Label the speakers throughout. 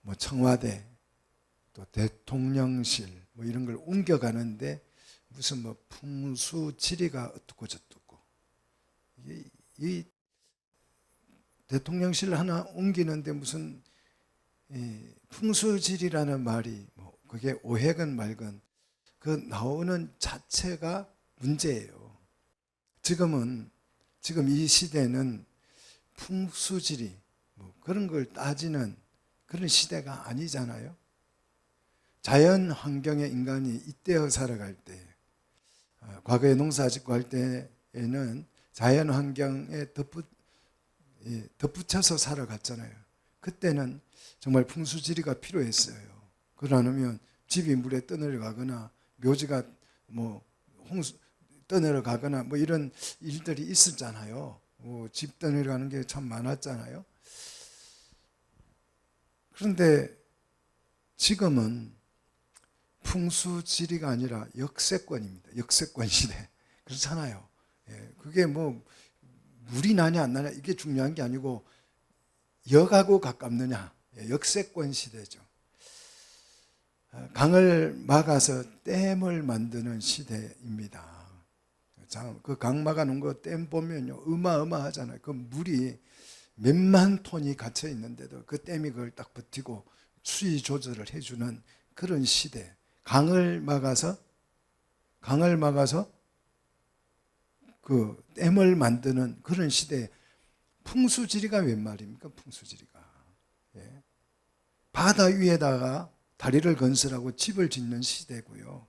Speaker 1: 뭐 청와대 또 대통령실 뭐 이런 걸 옮겨가는데 무슨 뭐 풍수지리가 어떻고 저떻고, 이 대통령실 하나 옮기는데 무슨 풍수지리라는 말이 뭐 그게 오해건 말건 그 나오는 자체가 문제예요. 지금 이 시대는 풍수지리 뭐 그런 걸 따지는 그런 시대가 아니잖아요. 자연 환경에 인간이 잇대어 살아갈 때, 과거에 농사 짓고 할 때에는 자연 환경에 덧붙여서 살아갔잖아요. 그때는 정말 풍수지리가 필요했어요. 그러려면 집이 물에 떠내려가거나 묘지가 뭐 홍수 떠내려가거나 뭐 이런 일들이 있었잖아요. 집 떠내려가는 게 참 많았잖아요. 그런데 지금은 풍수지리가 아니라 역세권입니다. 역세권 시대. 그렇잖아요. 그게 뭐 물이 나냐 안 나냐 이게 중요한 게 아니고 역하고 가깝느냐. 역세권 시대죠. 강을 막아서 댐을 만드는 시대입니다. 그 강 막아 놓은 거 댐 보면요 어마어마하잖아요. 그 물이 몇만 톤이 갇혀 있는데도 그 댐이 그걸 딱 버티고 수위 조절을 해주는 그런 시대. 강을 막아서 그 댐을 만드는 그런 시대에 풍수지리가 웬 말입니까? 풍수지리가. 바다 위에다가 다리를 건설하고 집을 짓는 시대고요.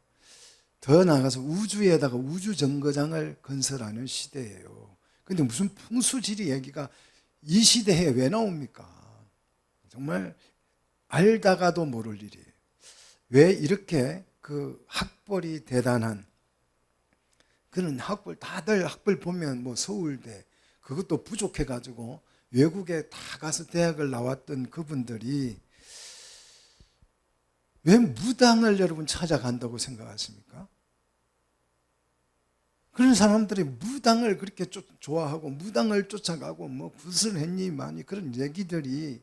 Speaker 1: 더 나아가서 우주에다가 우주정거장을 건설하는 시대예요. 그런데 무슨 풍수지리 얘기가 이 시대에 왜 나옵니까? 정말 알다가도 모를 일이에요. 왜 이렇게 그 학벌이 대단한 그런 다들 학벌 보면 뭐 서울대 그것도 부족해가지고 외국에 다 가서 대학을 나왔던 그분들이 왜 무당을 여러분 찾아간다고 생각하십니까? 그런 사람들이 무당을 그렇게 좋아하고 무당을 쫓아가고 뭐 굿을 했니 많이 그런 얘기들이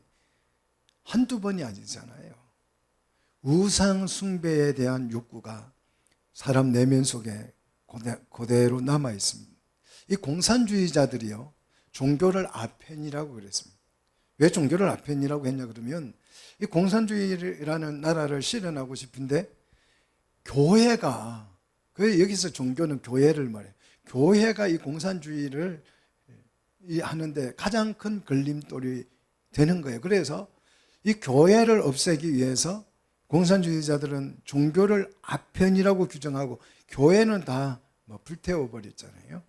Speaker 1: 한두 번이 아니잖아요. 우상 숭배에 대한 욕구가 사람 내면 속에 그대로 남아 있습니다. 이 공산주의자들이요 종교를 아펜이라고 그랬습니다. 왜 종교를 아펜이라고 했냐 그러면 이 공산주의라는 나라를 실현하고 싶은데 교회가 여기서 종교는 교회를 말해요. 교회가 이 공산주의를 하는데 가장 큰 걸림돌이 되는 거예요. 그래서 이 교회를 없애기 위해서 공산주의자들은 종교를 아편이라고 규정하고 교회는 다 불태워 버렸잖아요.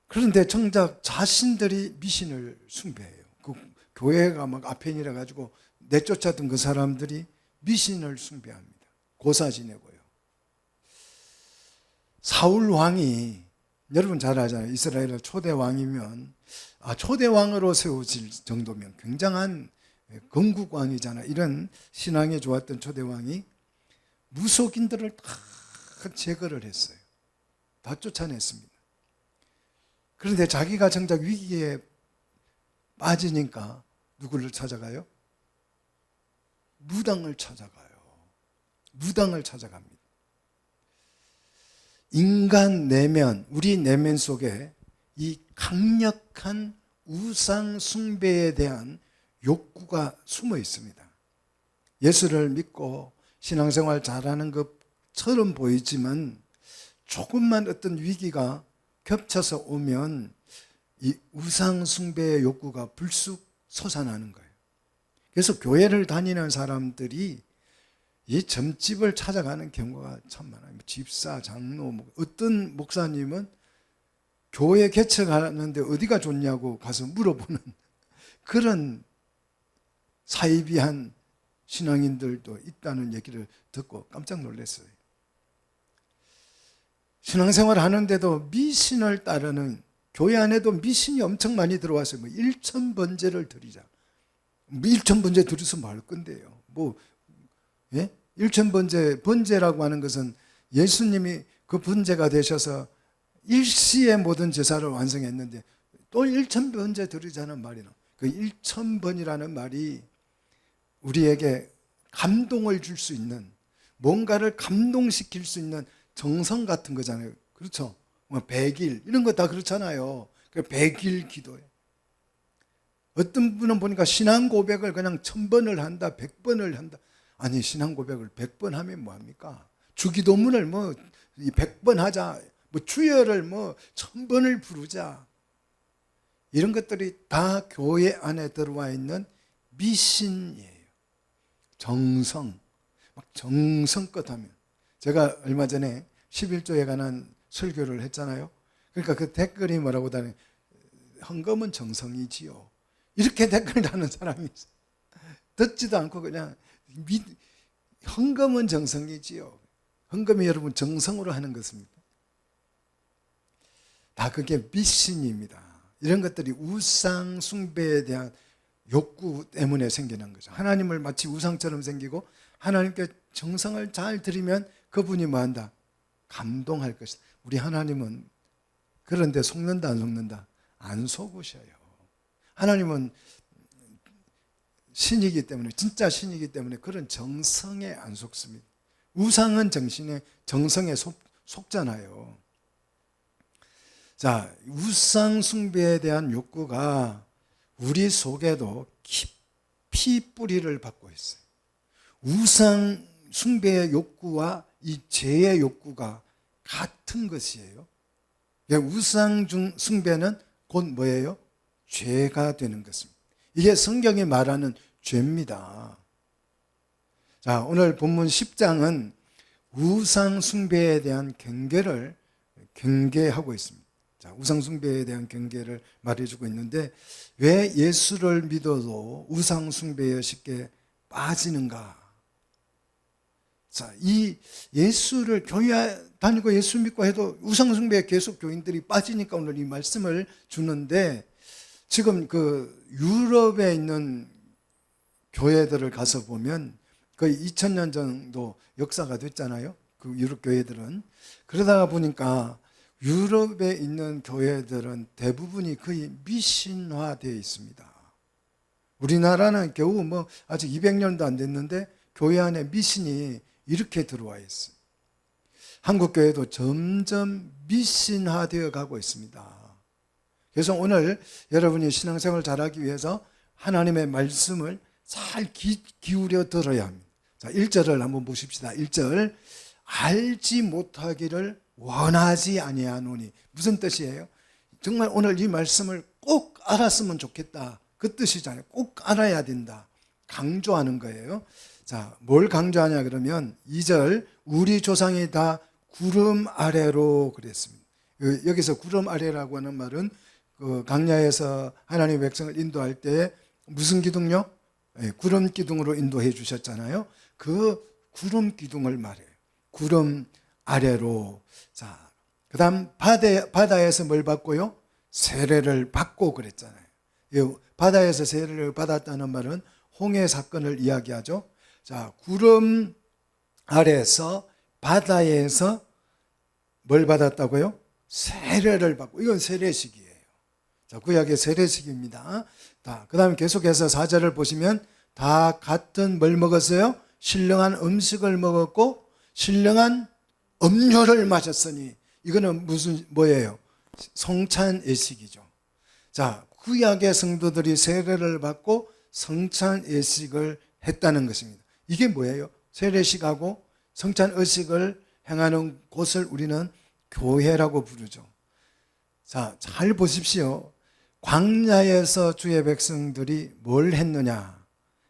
Speaker 1: 그런데 정작 자신들이 미신을 숭배해요. 그 교회가 막 아편이라 가지고 내쫓았던 그 사람들이 미신을 숭배합니다. 고사 지내고요. 사울 왕이 여러분 잘 알잖아요. 이스라엘의 초대 왕이면 초대 왕으로 세워질 정도면 굉장한 건국 왕이잖아요. 이런 신앙에 좋았던 초대 왕이 무속인들을 다 제거를 했어요. 다 쫓아냈습니다. 그런데 자기가 정작 위기에 빠지니까 누구를 찾아가요? 무당을 찾아가요. 무당을 찾아갑니다. 인간 내면, 우리 내면 속에 이 강력한 우상 숭배에 대한 욕구가 숨어 있습니다. 예수를 믿고 신앙생활 잘하는 것처럼 보이지만 조금만 어떤 위기가 겹쳐서 오면 이 우상 숭배의 욕구가 불쑥 솟아나는 거예요. 그래서 교회를 다니는 사람들이 이 점집을 찾아가는 경우가 참 많아요. 집사, 장로, 어떤 목사님은 교회 개척하는데 어디가 좋냐고 가서 물어보는 그런 사이비한 신앙인들도 있다는 얘기를 듣고 깜짝 놀랐어요. 신앙생활 하는데도 미신을 따르는 교회 안에도 미신이 엄청 많이 들어왔어요. 일천번제를 드리자. 일천번제 드려서 말 건데요. 일천번제, 번제라고 하는 것은 예수님이 그 번제가 되셔서 일시에 모든 제사를 완성했는데 또 1000번째 드리자는 말이나 그 1000번이라는 말이 우리에게 감동을 줄 수 있는, 뭔가를 감동시킬 수 있는 정성 같은 거잖아요. 그렇죠? 뭐 100일 이런 거 다 그렇잖아요. 그 100일 기도에 어떤 분은 보니까 신앙 고백을 그냥 1000번을 한다, 100번을 한다. 아니, 신앙 고백을 100번 하면 뭐합니까? 주기도문을 뭐 100번 하자, 뭐 주여를 뭐 1000번을 부르자. 이런 것들이 다 교회 안에 들어와 있는 미신이에요. 정성, 막 정성껏 하면. 제가 얼마 전에 11조에 관한 설교를 했잖아요. 그러니까 그 댓글이 뭐라고 다니, 헌금은 정성이지요. 이렇게 댓글 다는 사람이 있어요. 듣지도 않고 그냥 헌금은 정성이지요. 헌금이 여러분 정성으로 하는 것입니다. 다 그게 미신입니다. 이런 것들이 우상 숭배에 대한 욕구 때문에 생기는 거죠. 하나님을 마치 우상처럼 생기고 하나님께 정성을 잘 드리면 그분이 뭐한다? 감동할 것이다. 우리 하나님은 그런데 속는다 안 속는다? 안 속으셔요. 하나님은 신이기 때문에, 진짜 신이기 때문에 그런 정성에 안 속습니다. 우상은 정성에 속잖아요. 자, 우상 숭배에 대한 욕구가 우리 속에도 깊이 뿌리를 받고 있어요. 우상 숭배의 욕구와 이 죄의 욕구가 같은 것이에요. 우상 숭배는 곧 뭐예요? 죄가 되는 것입니다. 이게 성경이 말하는 죄입니다. 자, 오늘 본문 10장은 우상 숭배에 대한 경계하고 있습니다. 자, 우상 숭배에 대한 경계를 말해주고 있는데, 왜 예수를 믿어도 우상 숭배에 쉽게 빠지는가? 자, 이 예수를 교회 다니고 예수 믿고 해도 우상 숭배에 계속 교인들이 빠지니까 오늘 이 말씀을 주는데, 지금 그 유럽에 있는 교회들을 가서 보면 거의 2000년 정도 역사가 됐잖아요. 그 유럽 교회들은. 그러다가 보니까 유럽에 있는 교회들은 대부분이 거의 미신화되어 있습니다. 우리나라는 겨우 뭐 아직 200년도 안 됐는데 교회 안에 미신이 이렇게 들어와 있어요. 한국 교회도 점점 미신화되어 가고 있습니다. 그래서 오늘 여러분이 신앙생활을 잘하기 위해서 하나님의 말씀을 잘 기울여 들어야 합니다. 자, 1절을 한번 보십시다. 1절, 알지 못하기를 원하지 아니하노니. 무슨 뜻이에요? 정말 오늘 이 말씀을 꼭 알았으면 좋겠다, 그 뜻이잖아요. 꼭 알아야 된다, 강조하는 거예요. 자, 뭘 강조하냐 그러면 2절, 우리 조상이 다 구름 아래로 그랬습니다. 여기서 구름 아래라고 하는 말은 그 광야에서 하나님의 백성을 인도할 때 무슨 기둥요? 구름 기둥으로 인도해 주셨잖아요. 그 구름 기둥을 말해요. 구름 아래로. 자, 그 다음 바다에서 뭘 받고요? 세례를 받고 그랬잖아요. 바다에서 세례를 받았다는 말은 홍해 사건을 이야기하죠. 자, 구름 아래에서 바다에서 뭘 받았다고요? 세례를 받고. 이건 세례식이에요. 자, 구약의 세례식입니다. 그 다음에 계속해서 4절을 보시면 다 같은 뭘 먹었어요? 신령한 음식을 먹었고 신령한 음료를 마셨으니. 이거는 뭐예요? 성찬 예식이죠. 자, 구약의 성도들이 세례를 받고 성찬 예식을 했다는 것입니다. 이게 뭐예요? 세례식하고 성찬 의식을 행하는 곳을 우리는 교회라고 부르죠. 자, 잘 보십시오. 광야에서 주의 백성들이 뭘 했느냐?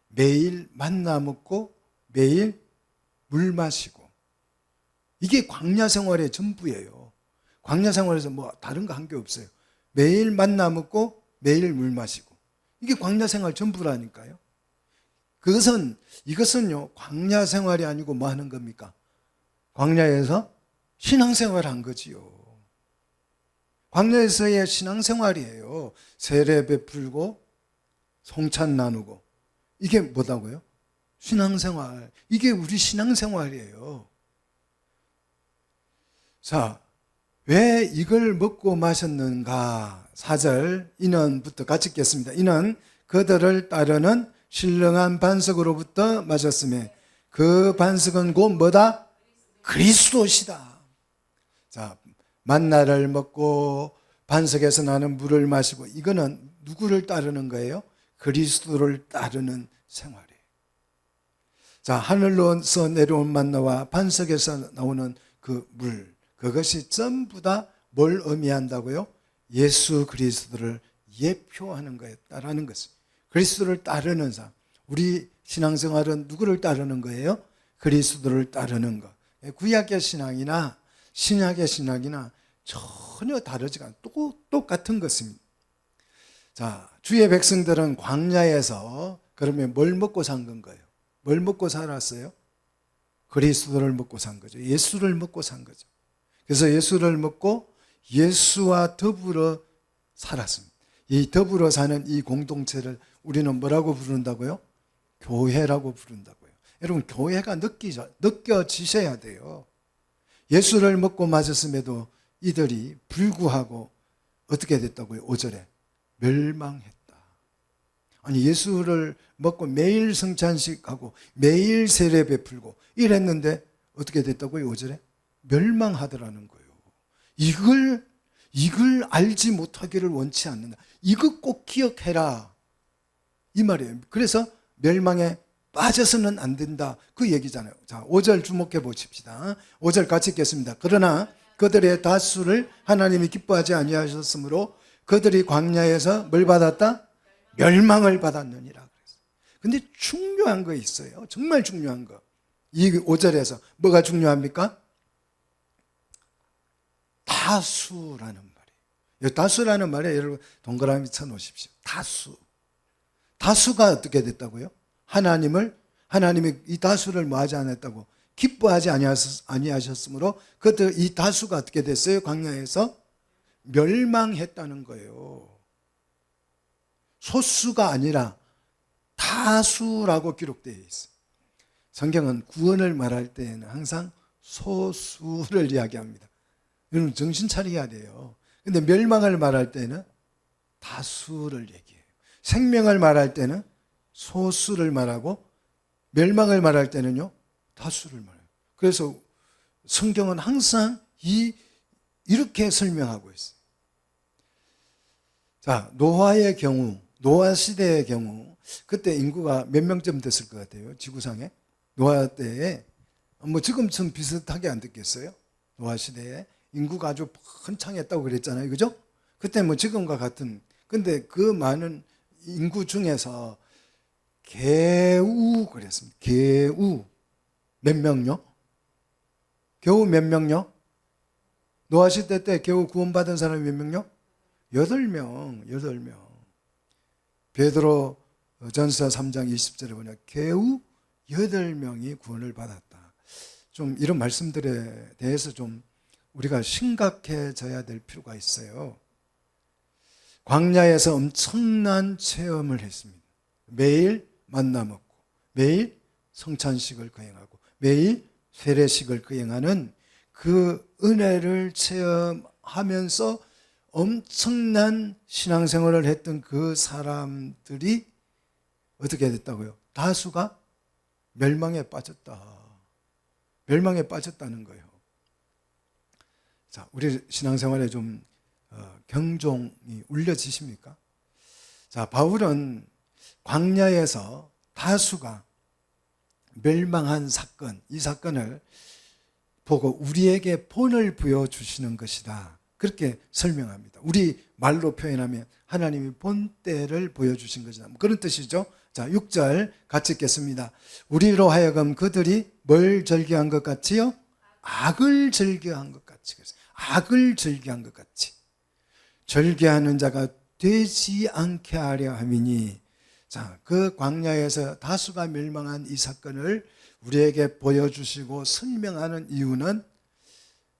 Speaker 1: 매일 만나 먹고 매일 물 마시고. 이게 광야 생활의 전부예요. 광야 생활에서 뭐 다른 거 한 게 없어요. 매일 만나 먹고 매일 물 마시고. 이게 광야 생활 전부라니까요. 이것은요, 광야 생활이 아니고 뭐 하는 겁니까? 광야에서 신앙생활 한 거지요. 광야에서의 신앙생활이에요. 세례 베풀고 성찬 나누고. 이게 뭐다고요? 신앙생활. 이게 우리 신앙생활이에요. 자, 왜 이걸 먹고 마셨는가? 4절 이는부터 같이 읽겠습니다. 이는 그들을 따르는 신령한 반석으로부터 마셨으며 그 반석은 곧 뭐다? 그리스도시다. 자, 만나를 먹고 반석에서 나는 물을 마시고, 이거는 누구를 따르는 거예요? 그리스도를 따르는 생활이에요. 자, 하늘로서 내려온 만나와 반석에서 나오는 그 물, 그것이 전부 다 뭘 의미한다고요? 예수 그리스도를 예표하는 거였다라는 것입니다. 그리스도를 따르는 삶. 우리 신앙생활은 누구를 따르는 거예요? 그리스도를 따르는 것. 구약의 신앙이나 신약의 신앙이나 전혀 다르지가 않아요. 똑같은 것입니다. 자, 주의 백성들은 광야에서 그러면 뭘 먹고 산 건가요? 뭘 먹고 살았어요? 그리스도를 먹고 산 거죠. 예수를 먹고 산 거죠. 그래서 예수를 먹고 예수와 더불어 살았습니다. 이 더불어 사는 이 공동체를 우리는 뭐라고 부른다고요? 교회라고 부른다고요. 여러분, 교회가 느껴지셔야 돼요. 예수를 먹고 맞았음에도 이들이 불구하고 어떻게 됐다고요? 5절에 멸망했다. 아니, 예수를 먹고 매일 성찬식하고 매일 세례 베풀고 이랬는데 어떻게 됐다고요? 5절에 멸망하더라는 거예요. 이걸 알지 못하기를 원치 않는다. 이거 꼭 기억해라, 이 말이에요. 그래서 멸망에 빠져서는 안 된다, 그 얘기잖아요. 자, 5절 주목해 보십시다. 5절 같이 읽겠습니다. 그러나 그들의 다수를 하나님이 기뻐하지 아니하셨으므로 그들이 광야에서 뭘 받았다? 멸망을 받았느니라 그랬어요. 근데 중요한 거 있어요. 정말 중요한 거. 이 5절에서 뭐가 중요합니까? 다수라는 말이에요. 다수라는 말에 여러분 동그라미 쳐 놓으십시오. 다수가 어떻게 됐다고요? 하나님이 이 다수를 뭐 하지 않았다고? 기뻐하지 아니하셨으므로 그들 이 다수가 어떻게 됐어요? 광야에서 멸망했다는 거예요. 소수가 아니라 다수라고 기록되어 있어요. 성경은 구원을 말할 때에는 항상 소수를 이야기합니다. 여러분 정신 차려야 돼요. 근데 멸망을 말할 때는 다수를 얘기해요. 생명을 말할 때는 소수를 말하고 멸망을 말할 때는요, 다수를 말해요. 그래서 성경은 항상 이렇게 설명하고 있어요. 자, 노아의 경우, 노아 시대의 경우, 그때 인구가 몇 명쯤 됐을 것 같아요? 지구상에? 노아 때에, 뭐 지금처럼 비슷하게 안 됐겠어요? 노아 시대에 인구가 아주 번창했다고 그랬잖아요. 그죠? 그때 뭐 지금과 같은, 근데 그 많은 인구 중에서 겨우 그랬습니다. 겨우 몇 명요? 겨우 몇 명요? 노아 시대 때 겨우 구원받은 사람이 몇 명요? 8명. 베드로 전서 3장 20절에 보면 겨우 8명이 구원을 받았다. 좀 이런 말씀들에 대해서 좀 우리가 심각해져야 될 필요가 있어요. 광야에서 엄청난 체험을 했습니다. 매일 만나 먹고, 매일 성찬식을 거행하고, 매일 세례식을 거행하는 그 은혜를 체험하면서 엄청난 신앙생활을 했던 그 사람들이 어떻게 됐다고요? 다수가 멸망에 빠졌다. 멸망에 빠졌다는 거예요. 자, 우리 신앙생활에 좀 경종이 울려지십니까? 자, 바울은 광야에서 다수가 멸망한 사건, 이 사건을 보고 우리에게 본을 부여주시는 것이다, 그렇게 설명합니다. 우리 말로 표현하면 하나님이 본때를 보여주신 것이다, 그런 뜻이죠. 자, 6절 같이 읽겠습니다. 우리로 하여금 그들이 뭘 절개한 것 같이요? 악을 절개한 것 같이. 악을 절개한 것 같이. 절개하는 자가 되지 않게 하려 함이니. 자, 그 광야에서 다수가 멸망한 이 사건을 우리에게 보여주시고 설명하는 이유는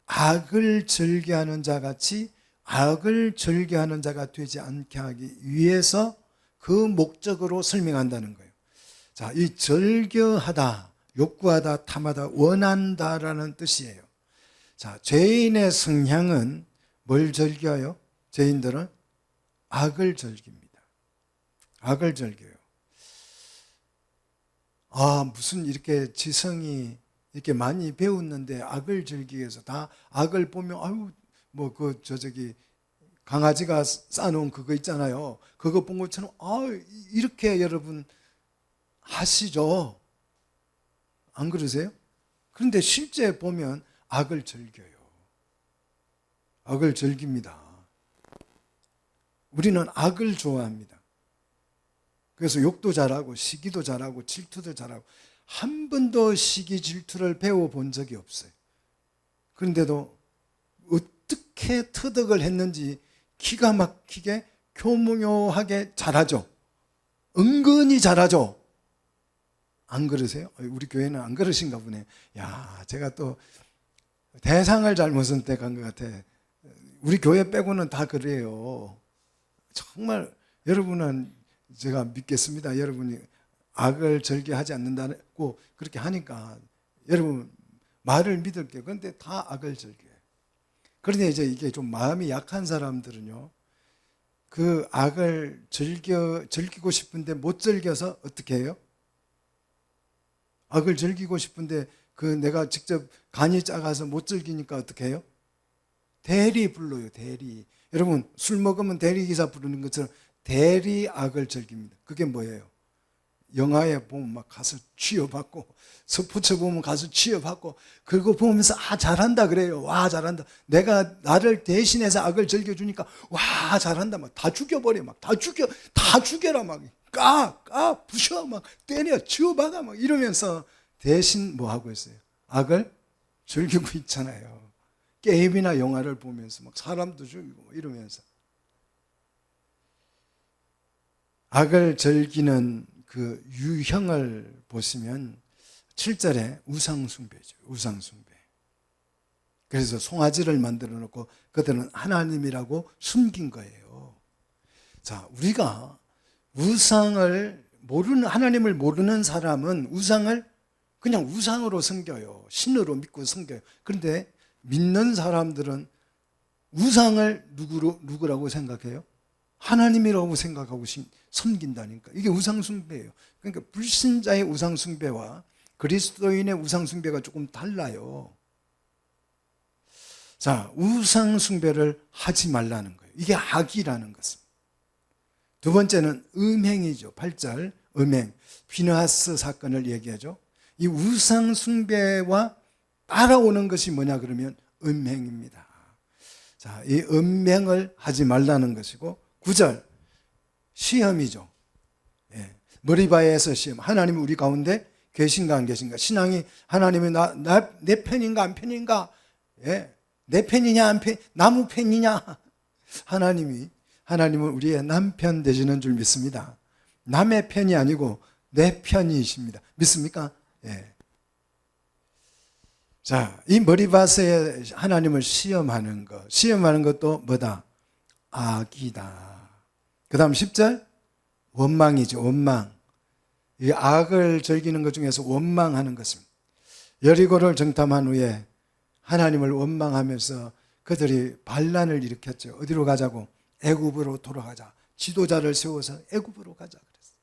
Speaker 1: 악을 절개하는 자 같이 악을 절개하는 자가 되지 않게 하기 위해서 그 목적으로 설명한다는 거예요. 자, 이 절개하다, 욕구하다, 탐하다, 원한다라는 뜻이에요. 자, 죄인의 성향은 뭘 즐겨요? 죄인들은 악을 즐깁니다. 악을 즐겨요. 무슨 이렇게 지성이 이렇게 많이 배웠는데 악을 즐기기 위해서 다 악을 보면 강아지가 싸놓은 그거 있잖아요. 그거 본 것처럼 이렇게 여러분 하시죠. 안 그러세요? 그런데 실제 보면 악을 즐겨요. 악을 즐깁니다. 우리는 악을 좋아합니다. 그래서 욕도 잘하고 시기도 잘하고 질투도 잘하고 한 번도 시기 질투를 배워본 적이 없어요. 그런데도 어떻게 터득을 했는지 기가 막히게 교묘하게 잘하죠. 은근히 잘하죠. 안 그러세요? 우리 교회는 안 그러신가 보네. 제가 또 대상을 잘못 선택한 것 같아. 우리 교회 빼고는 다 그래요. 정말 여러분은 제가 믿겠습니다. 여러분이 악을 즐겨하지 않는다고 그렇게 하니까 여러분 말을 믿을게요. 그런데 다 악을 즐겨요. 그런데 이제 이게 좀 마음이 약한 사람들은요, 그 악을 즐기고 싶은데 못 즐겨서 어떻게 해요? 악을 즐기고 싶은데 내가 직접 간이 작아서 못 즐기니까 어떻게 해요? 대리 불러요, 대리. 여러분, 술 먹으면 대리기사 부르는 것처럼 대리 악을 즐깁니다. 그게 뭐예요? 영화에 보면 막 가서 취업받고, 스포츠 보면 가서 취업받고, 그거 보면서 잘한다 그래요. 와, 잘한다. 내가 나를 대신해서 악을 즐겨주니까 와, 잘한다. 막 다 죽여버려. 막 다 죽여라. 막 부셔. 막 때려, 치워박아. 막 이러면서 대신 뭐 하고 있어요? 악을 즐기고 있잖아요. 게임이나 영화를 보면서 막 사람도 죽이고 이러면서. 악을 즐기는 그 유형을 보시면 7절에 우상숭배죠. 우상숭배. 그래서 송아지를 만들어 놓고 그들은 하나님이라고 숨긴 거예요. 자, 우리가 하나님을 모르는 사람은 우상을 그냥 우상으로 섬겨요. 신으로 믿고 섬겨요. 그런데 믿는 사람들은 우상을 누구라고 생각해요? 하나님이라고 생각하고 섬긴다니까. 이게 우상숭배예요. 그러니까 불신자의 우상숭배와 그리스도인의 우상숭배가 조금 달라요. 자, 우상숭배를 하지 말라는 거예요. 이게 악이라는 것입니다. 두 번째는 음행이죠. 8절 음행. 비느하스 사건을 얘기하죠. 이 우상숭배와 따라오는 것이 뭐냐 그러면 음행입니다. 자, 이 음행을 하지 말라는 것이고 9절 시험이죠. 머리바에서 시험. 하나님이 우리 가운데 계신가 안 계신가? 신앙이 하나님이 내 편인가 안 편인가? 내 편이냐 안 편? 나무 편이냐? 하나님은 우리의 남편 되시는 줄 믿습니다. 남의 편이 아니고 내 편이십니다. 믿습니까? 자, 이 머리밭에 하나님을 시험하는 것도 뭐다? 악이다. 그 다음 10절 원망이죠. 원망. 이 악을 즐기는 것 중에서 원망하는 것입니다. 여리고를 정탐한 후에 하나님을 원망하면서 그들이 반란을 일으켰죠. 어디로 가자고? 애굽으로 돌아가자. 지도자를 세워서 애굽으로 가자 그랬어요.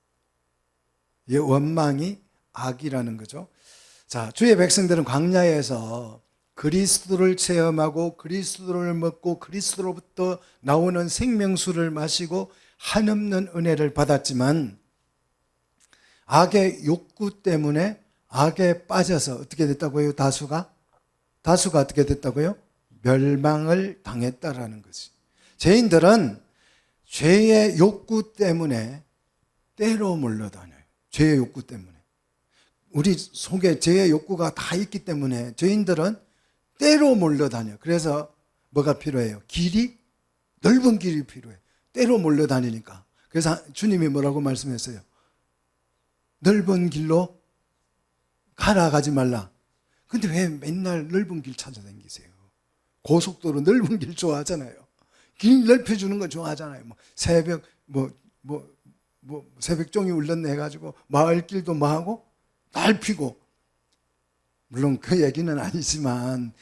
Speaker 1: 이 원망이 악이라는 거죠. 자, 주의 백성들은 광야에서 그리스도를 체험하고 그리스도를 먹고 그리스도로부터 나오는 생명수를 마시고 한없는 은혜를 받았지만 악의 욕구 때문에 악에 빠져서 어떻게 됐다고요? 다수가 어떻게 됐다고요? 멸망을 당했다라는 것이. 죄인들은 죄의 욕구 때문에 때로 물러다녀요. 죄의 욕구 때문에. 우리 속에 죄의 욕구가 다 있기 때문에 죄인들은 때로 몰려다녀. 그래서 뭐가 필요해요? 넓은 길이 필요해. 때로 몰려다니니까. 그래서 주님이 뭐라고 말씀했어요? 넓은 길로 가지 말라. 근데 왜 맨날 넓은 길 찾아다니세요? 고속도로 넓은 길 좋아하잖아요. 길 넓혀주는 거 좋아하잖아요. 새벽 새벽종이 울렸네 해가지고 마을길도 하고 넓히고. 물론 그 얘기는 아니지만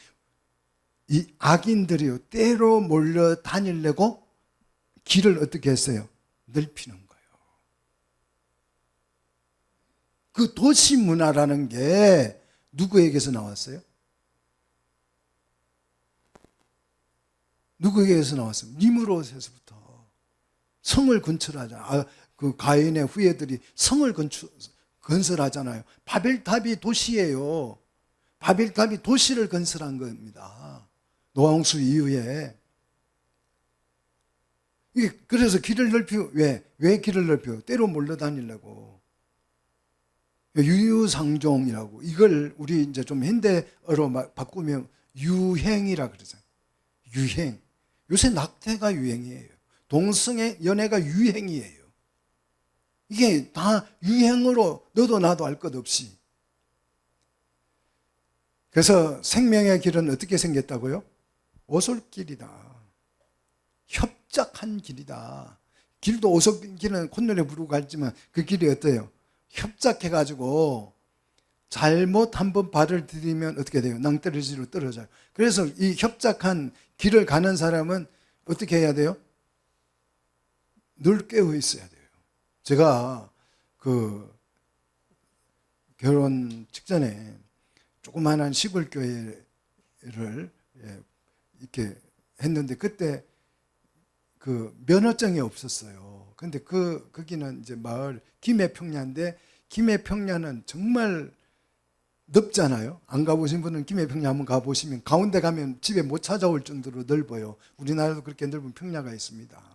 Speaker 1: 이 악인들이요 때로 몰려 다니려고 길을 어떻게 했어요? 넓히는 거예요. 그 도시 문화라는 게 누구에게서 나왔어요? 누구에게서 나왔어요? 니므롯에서부터. 성을 건설하잖아요. 그 가인의 후예들이 성을 건설하잖아요. 바벨탑이 도시예요. 바벨탑이 도시를 건설한 겁니다. 노아홍수 이후에. 그래서 길을 넓히고, 왜 길을 넓혀요? 때로 몰려다니려고. 유유상종이라고. 이걸 우리 이제 좀 현대어로 바꾸면 유행이라 그러잖아요. 유행. 요새 낙태가 유행이에요. 동성애 연애가 유행이에요. 이게 다 유행으로 너도 나도 알 것 없이. 그래서 생명의 길은 어떻게 생겼다고요? 오솔길이다. 협작한 길이다. 길도 오솔길은 콧노래 부르고 갔지만 그 길이 어때요? 협작해가지고 잘못 한번 발을 들이면 어떻게 돼요? 낭떠러지로 떨어져요. 그래서 이 협작한 길을 가는 사람은 어떻게 해야 돼요? 늘 깨어 있어야 돼요. 제가 그 결혼 직전에 조그마한 시골 교회를 이렇게 했는데 그때 그 면허증이 없었어요. 근데 거기는 이제 마을 김해평야인데 김해평야는 정말 넓잖아요. 안 가보신 분은 김해평야 한번 가보시면 가운데 가면 집에 못 찾아올 정도로 넓어요. 우리나라도 그렇게 넓은 평야가 있습니다.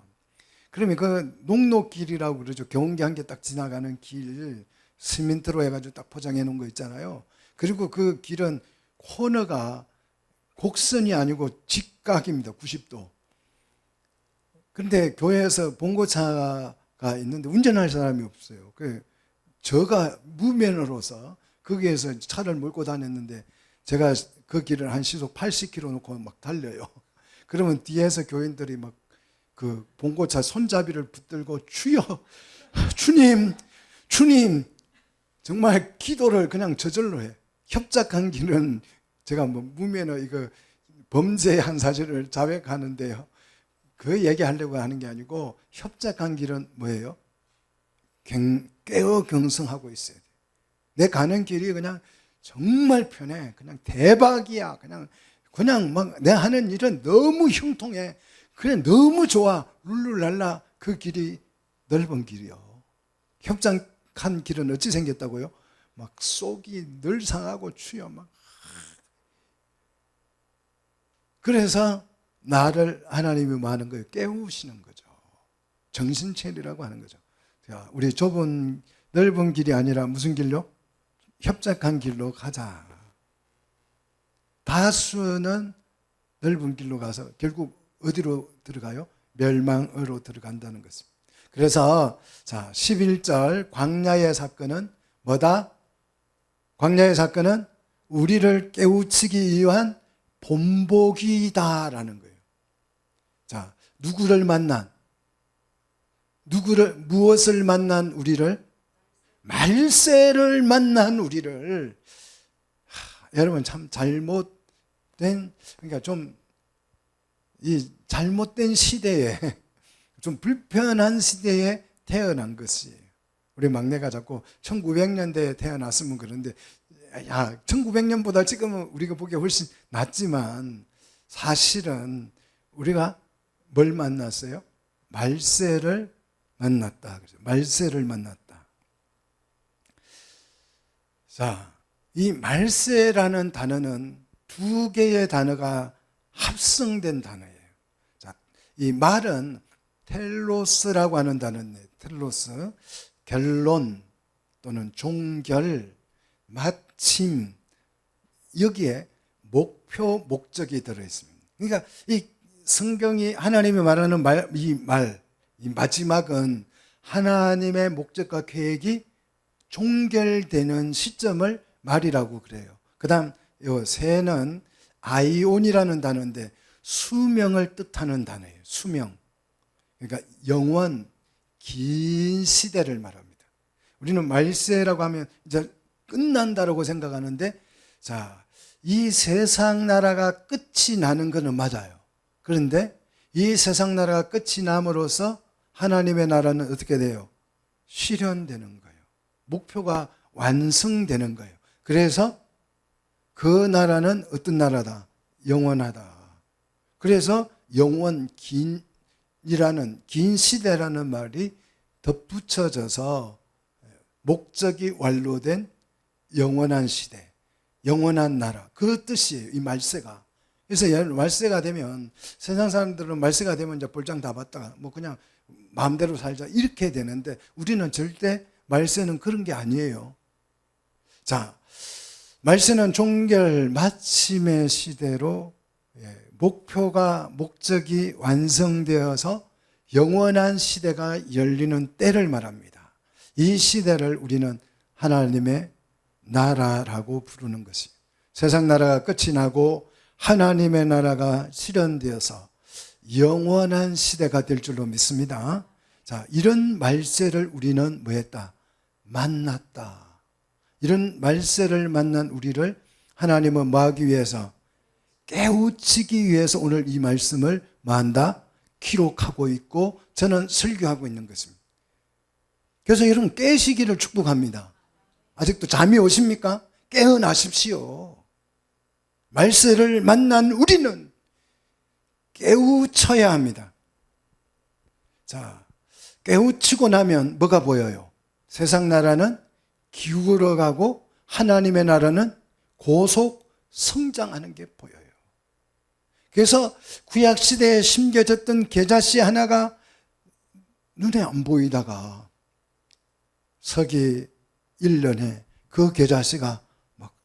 Speaker 1: 그러면 그 농로길이라고 그러죠. 경운기 한 개 딱 지나가는 길 시멘트로 해가지고 딱 포장해 놓은 거 있잖아요. 그리고 그 길은 코너가 곡선이 아니고 직각입니다. 90도. 그런데 교회에서 봉고차가 있는데 운전할 사람이 없어요. 저가 무면허로서 거기에서 차를 몰고 다녔는데 제가 그 길을 한 시속 80km 놓고 막 달려요. 그러면 뒤에서 교인들이 막 그 봉고차 손잡이를 붙들고 주여, 주님, 정말 기도를 그냥 저절로 해. 협작한 길은 제가 뭐 무면허 이거 범죄한 사실을 자백하는데요. 그 얘기하려고 하는 게 아니고 협작한 길은 뭐예요? 깨어 경성하고 있어야 돼. 내 가는 길이 그냥 정말 편해. 그냥 대박이야. 그냥 막 내 하는 일은 너무 형통해. 그래 너무 좋아. 룰루랄라. 그 길이 넓은 길이요. 협작한 길은 어찌 생겼다고요? 막 속이 늘 상하고 추여 막. 그래서 나를 하나님이 뭐 하는 거예요? 깨우시는 거죠. 정신체리라고 하는 거죠. 자, 우리 좁은 넓은 길이 아니라 무슨 길로? 협작한 길로 가자. 다수는 넓은 길로 가서 결국 어디로 들어가요? 멸망으로 들어간다는 것입니다. 그래서 자 11절 광야의 사건은 뭐다? 광야의 사건은 우리를 깨우치기 위한 본보기다라는 거예요. 자, 무엇을 만난 우리를? 말세를 만난 우리를. 여러분 참 잘못된, 그러니까 좀 이 잘못된 시대에, 좀 불편한 시대에 태어난 것이에요. 우리 막내가 자꾸 1900년대에 태어났으면 그런데, 야, 1900년보다 지금은 우리가 보기에 훨씬 낫지만 사실은 우리가 뭘 만났어요? 말세를 만났다. 말세를 만났다. 자, 이 말세라는 단어는 두 개의 단어가 합성된 단어예요. 자, 이 말은 텔로스라고 하는 단어인데, 텔로스, 결론 또는 종결, 마침, 여기에 목표, 목적이 들어있습니다. 그러니까 이 성경이 하나님이 말하는 이 마지막은 하나님의 목적과 계획이 종결되는 시점을 말이라고 그래요. 그 다음 이 새는 아이온이라는 단어인데 수명을 뜻하는 단어예요. 수명. 그러니까 영원, 긴 시대를 말합니다. 우리는 말세라고 하면 이제 끝난다라고 생각하는데, 자, 이 세상 나라가 끝이 나는 것은 맞아요. 그런데 이 세상 나라가 끝이 남으로써 하나님의 나라는 어떻게 돼요? 실현되는 거예요. 목표가 완성되는 거예요. 그래서 그 나라는 어떤 나라다? 영원하다. 그래서 영원 긴이라는 긴 시대라는 말이 덧붙여져서 목적이 완료된 영원한 시대, 영원한 나라. 그 뜻이에요. 이 말세가. 그래서 말세가 되면 세상 사람들은 말세가 되면 이제 볼장 다 봤다가 뭐 그냥 마음대로 살자 이렇게 되는데 우리는 절대 말세는 그런 게 아니에요. 자, 말세는 종결 마침의 시대로 목적이 완성되어서 영원한 시대가 열리는 때를 말합니다. 이 시대를 우리는 하나님의 나라라고 부르는 것이에요. 세상 나라가 끝이 나고 하나님의 나라가 실현되어서 영원한 시대가 될 줄로 믿습니다. 자, 이런 말세를 우리는 뭐했다? 만났다. 이런 말세를 만난 우리를 하나님은 뭐하기 위해서? 깨우치기 위해서 오늘 이 말씀을 뭐한다? 기록하고 있고 저는 설교하고 있는 것입니다. 그래서 여러분 깨시기를 축복합니다. 아직도 잠이 오십니까? 깨어나십시오. 말세를 만난 우리는 깨우쳐야 합니다. 자, 깨우치고 나면 뭐가 보여요? 세상 나라는 기울어가고 하나님의 나라는 고속 성장하는 게 보여요. 그래서 구약시대에 심겨졌던 계자씨 하나가 눈에 안 보이다가 서기 1년에 그 계자씨가 막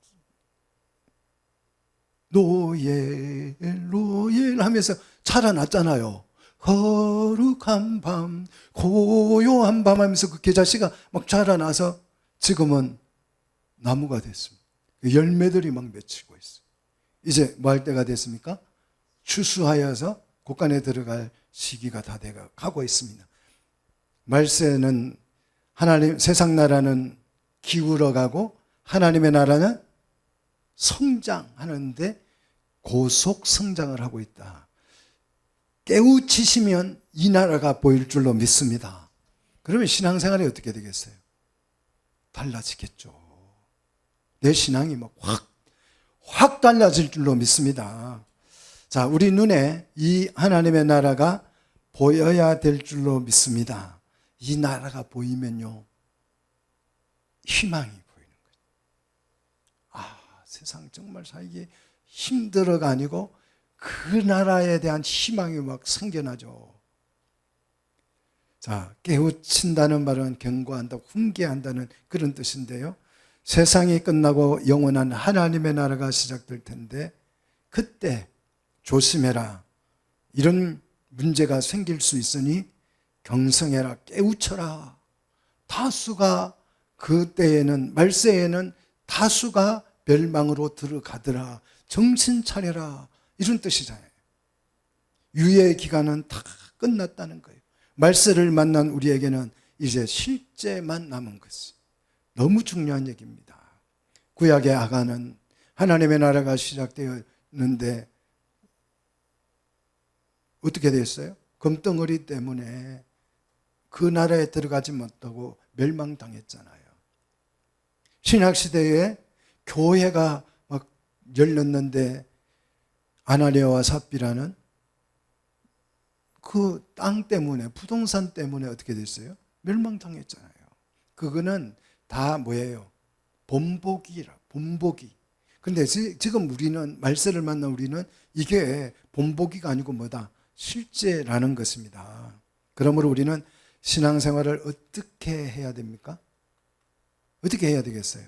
Speaker 1: 노엘 노엘 하면서 자라났잖아요. 거룩한 밤 고요한 밤 하면서 그 계자씨가 막 자라나서 지금은 나무가 됐습니다. 열매들이 막 맺히고 있어요. 이제 뭐 할 때가 됐습니까? 추수하여서 곡간에 들어갈 시기가 다 돼가 가고 있습니다. 말세는 하나님 세상 나라는 기울어가고 하나님의 나라는 성장하는데 고속 성장을 하고 있다. 깨우치시면 이 나라가 보일 줄로 믿습니다. 그러면 신앙생활이 어떻게 되겠어요? 달라지겠죠. 내 신앙이 막 확 달라질 줄로 믿습니다. 자, 우리 눈에 이 하나님의 나라가 보여야 될 줄로 믿습니다. 이 나라가 보이면요, 희망이 보이는 거예요. 아, 세상 정말 살기 힘들어가 아니고 그 나라에 대한 희망이 막 생겨나죠. 자, 깨우친다는 말은 경고한다, 훈계한다는 그런 뜻인데요. 세상이 끝나고 영원한 하나님의 나라가 시작될 텐데 그때 조심해라. 이런 문제가 생길 수 있으니 경성해라, 깨우쳐라. 다수가 그때에는 말세에는 다수가 멸망으로 들어가더라. 정신 차려라. 이런 뜻이잖아요. 유예 기간은 다 끝났다는 거예요. 말세를 만난 우리에게는 이제 실제만 남은 것이 너무 중요한 얘기입니다. 구약의 아간은 하나님의 나라가 시작되었는데 어떻게 됐어요? 금덩어리 때문에 그 나라에 들어가지 못하고 멸망당했잖아요. 신약시대에 교회가 막 열렸는데 아나니아와 삽비라는 그 땅 때문에, 부동산 때문에 어떻게 됐어요? 멸망당했잖아요. 그거는 다 뭐예요? 본보기라, 본보기. 근데 지금 우리는, 말세를 만난 우리는 이게 본보기가 아니고 뭐다? 실제라는 것입니다. 그러므로 우리는 신앙생활을 어떻게 해야 됩니까? 어떻게 해야 되겠어요?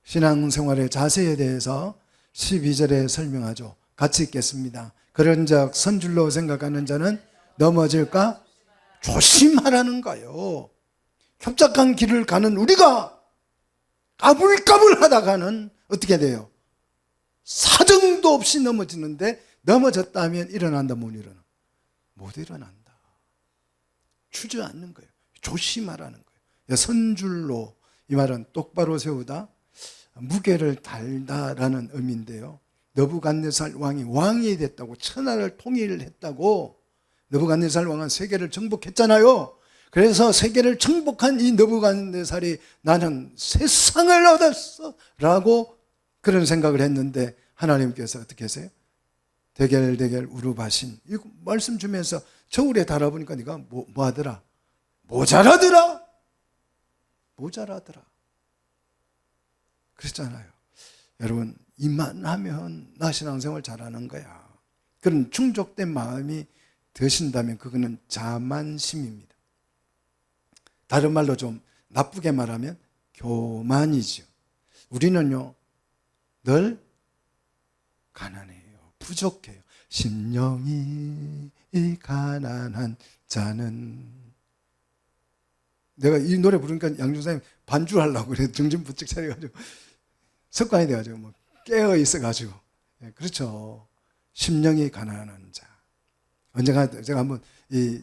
Speaker 1: 신앙생활의 자세에 대해서 12절에 설명하죠. 같이 읽겠습니다. 그런즉 선줄로 생각하는 자는 넘어질까 조심하라는 거예요. 협착한 길을 가는 우리가 까불까불 하다가는 어떻게 돼요? 사정도 없이 넘어지는데 넘어졌다면 일어난다, 못 일어나? 못 일어난다. 주저앉는 거예요. 조심하라는 거예요. 선줄로, 이 말은 똑바로 세우다, 무게를 달다라는 의미인데요. 느부갓네살 왕이 됐다고, 천하를 통일했다고. 느부갓네살 왕은 세계를 정복했잖아요. 그래서 세계를 정복한 이 느부갓네살이 나는 세상을 얻었어 라고 그런 생각을 했는데, 하나님께서 어떻게 하세요? 대결 우르바신 이 말씀 주면서 저울에 달아보니까 네가 뭐 하더라? 모자라더라. 그랬잖아요. 여러분, 이만하면 나 신앙생활 잘하는 거야. 그런 충족된 마음이 드신다면 그거는 자만심입니다. 다른 말로 좀 나쁘게 말하면 교만이죠. 우리는요 늘 가난해요. 부족해요. 심령이 가난한 자는. 내가 이 노래 부르니까 양준사님 반주하려고 그래. 정신 부쩍 차려가지고 습관이 돼가지고 뭐 깨어 있어가지고. 예, 그렇죠. 심령이 가난한 자. 언젠가 제가 한번 이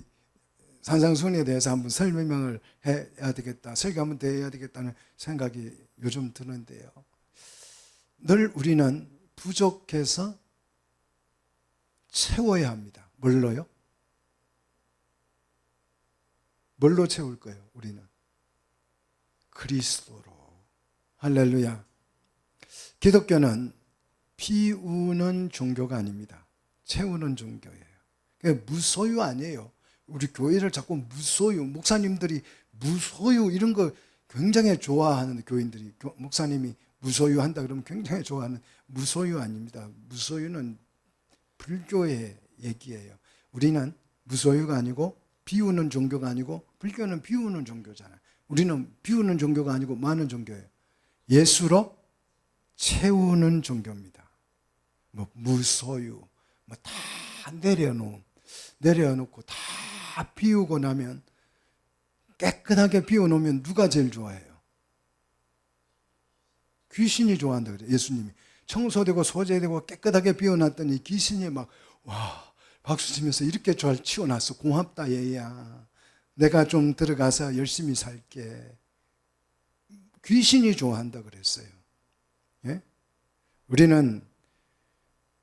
Speaker 1: 산상순리에 대해서 한번 설명을 해야 되겠다, 설교 한번 해야 되겠다는 생각이 요즘 드는데요. 늘 우리는 부족해서 채워야 합니다. 뭘로요? 뭘로 채울 거예요? 우리는 그리스도로. 할렐루야. 기독교는 비우는 종교가 아닙니다. 채우는 종교예요. 무소유 아니에요. 우리 교회를 자꾸 무소유, 목사님들이 무소유 이런 거 굉장히 좋아하는 교인들이, 목사님이 무소유 한다 그러면 굉장히 좋아하는, 무소유 아닙니다. 무소유는 불교의 얘기예요. 우리는 무소유가 아니고 비우는 종교가 아니고, 불교는 비우는 종교잖아요. 우리는 비우는 종교가 아니고 많은 종교예요. 예수로 채우는 종교입니다. 뭐 무소유, 뭐 다 내려놓고 다 비우고 나면, 깨끗하게 비워놓으면 누가 제일 좋아해요? 귀신이 좋아한다 그래요. 예수님이 청소되고 소재되고 깨끗하게 비워놨더니 귀신이 막 와 박수 치면서 이렇게 잘 치워놨어. 고맙다 얘야. 내가 좀 들어가서 열심히 살게. 귀신이 좋아한다 그랬어요. 예? 우리는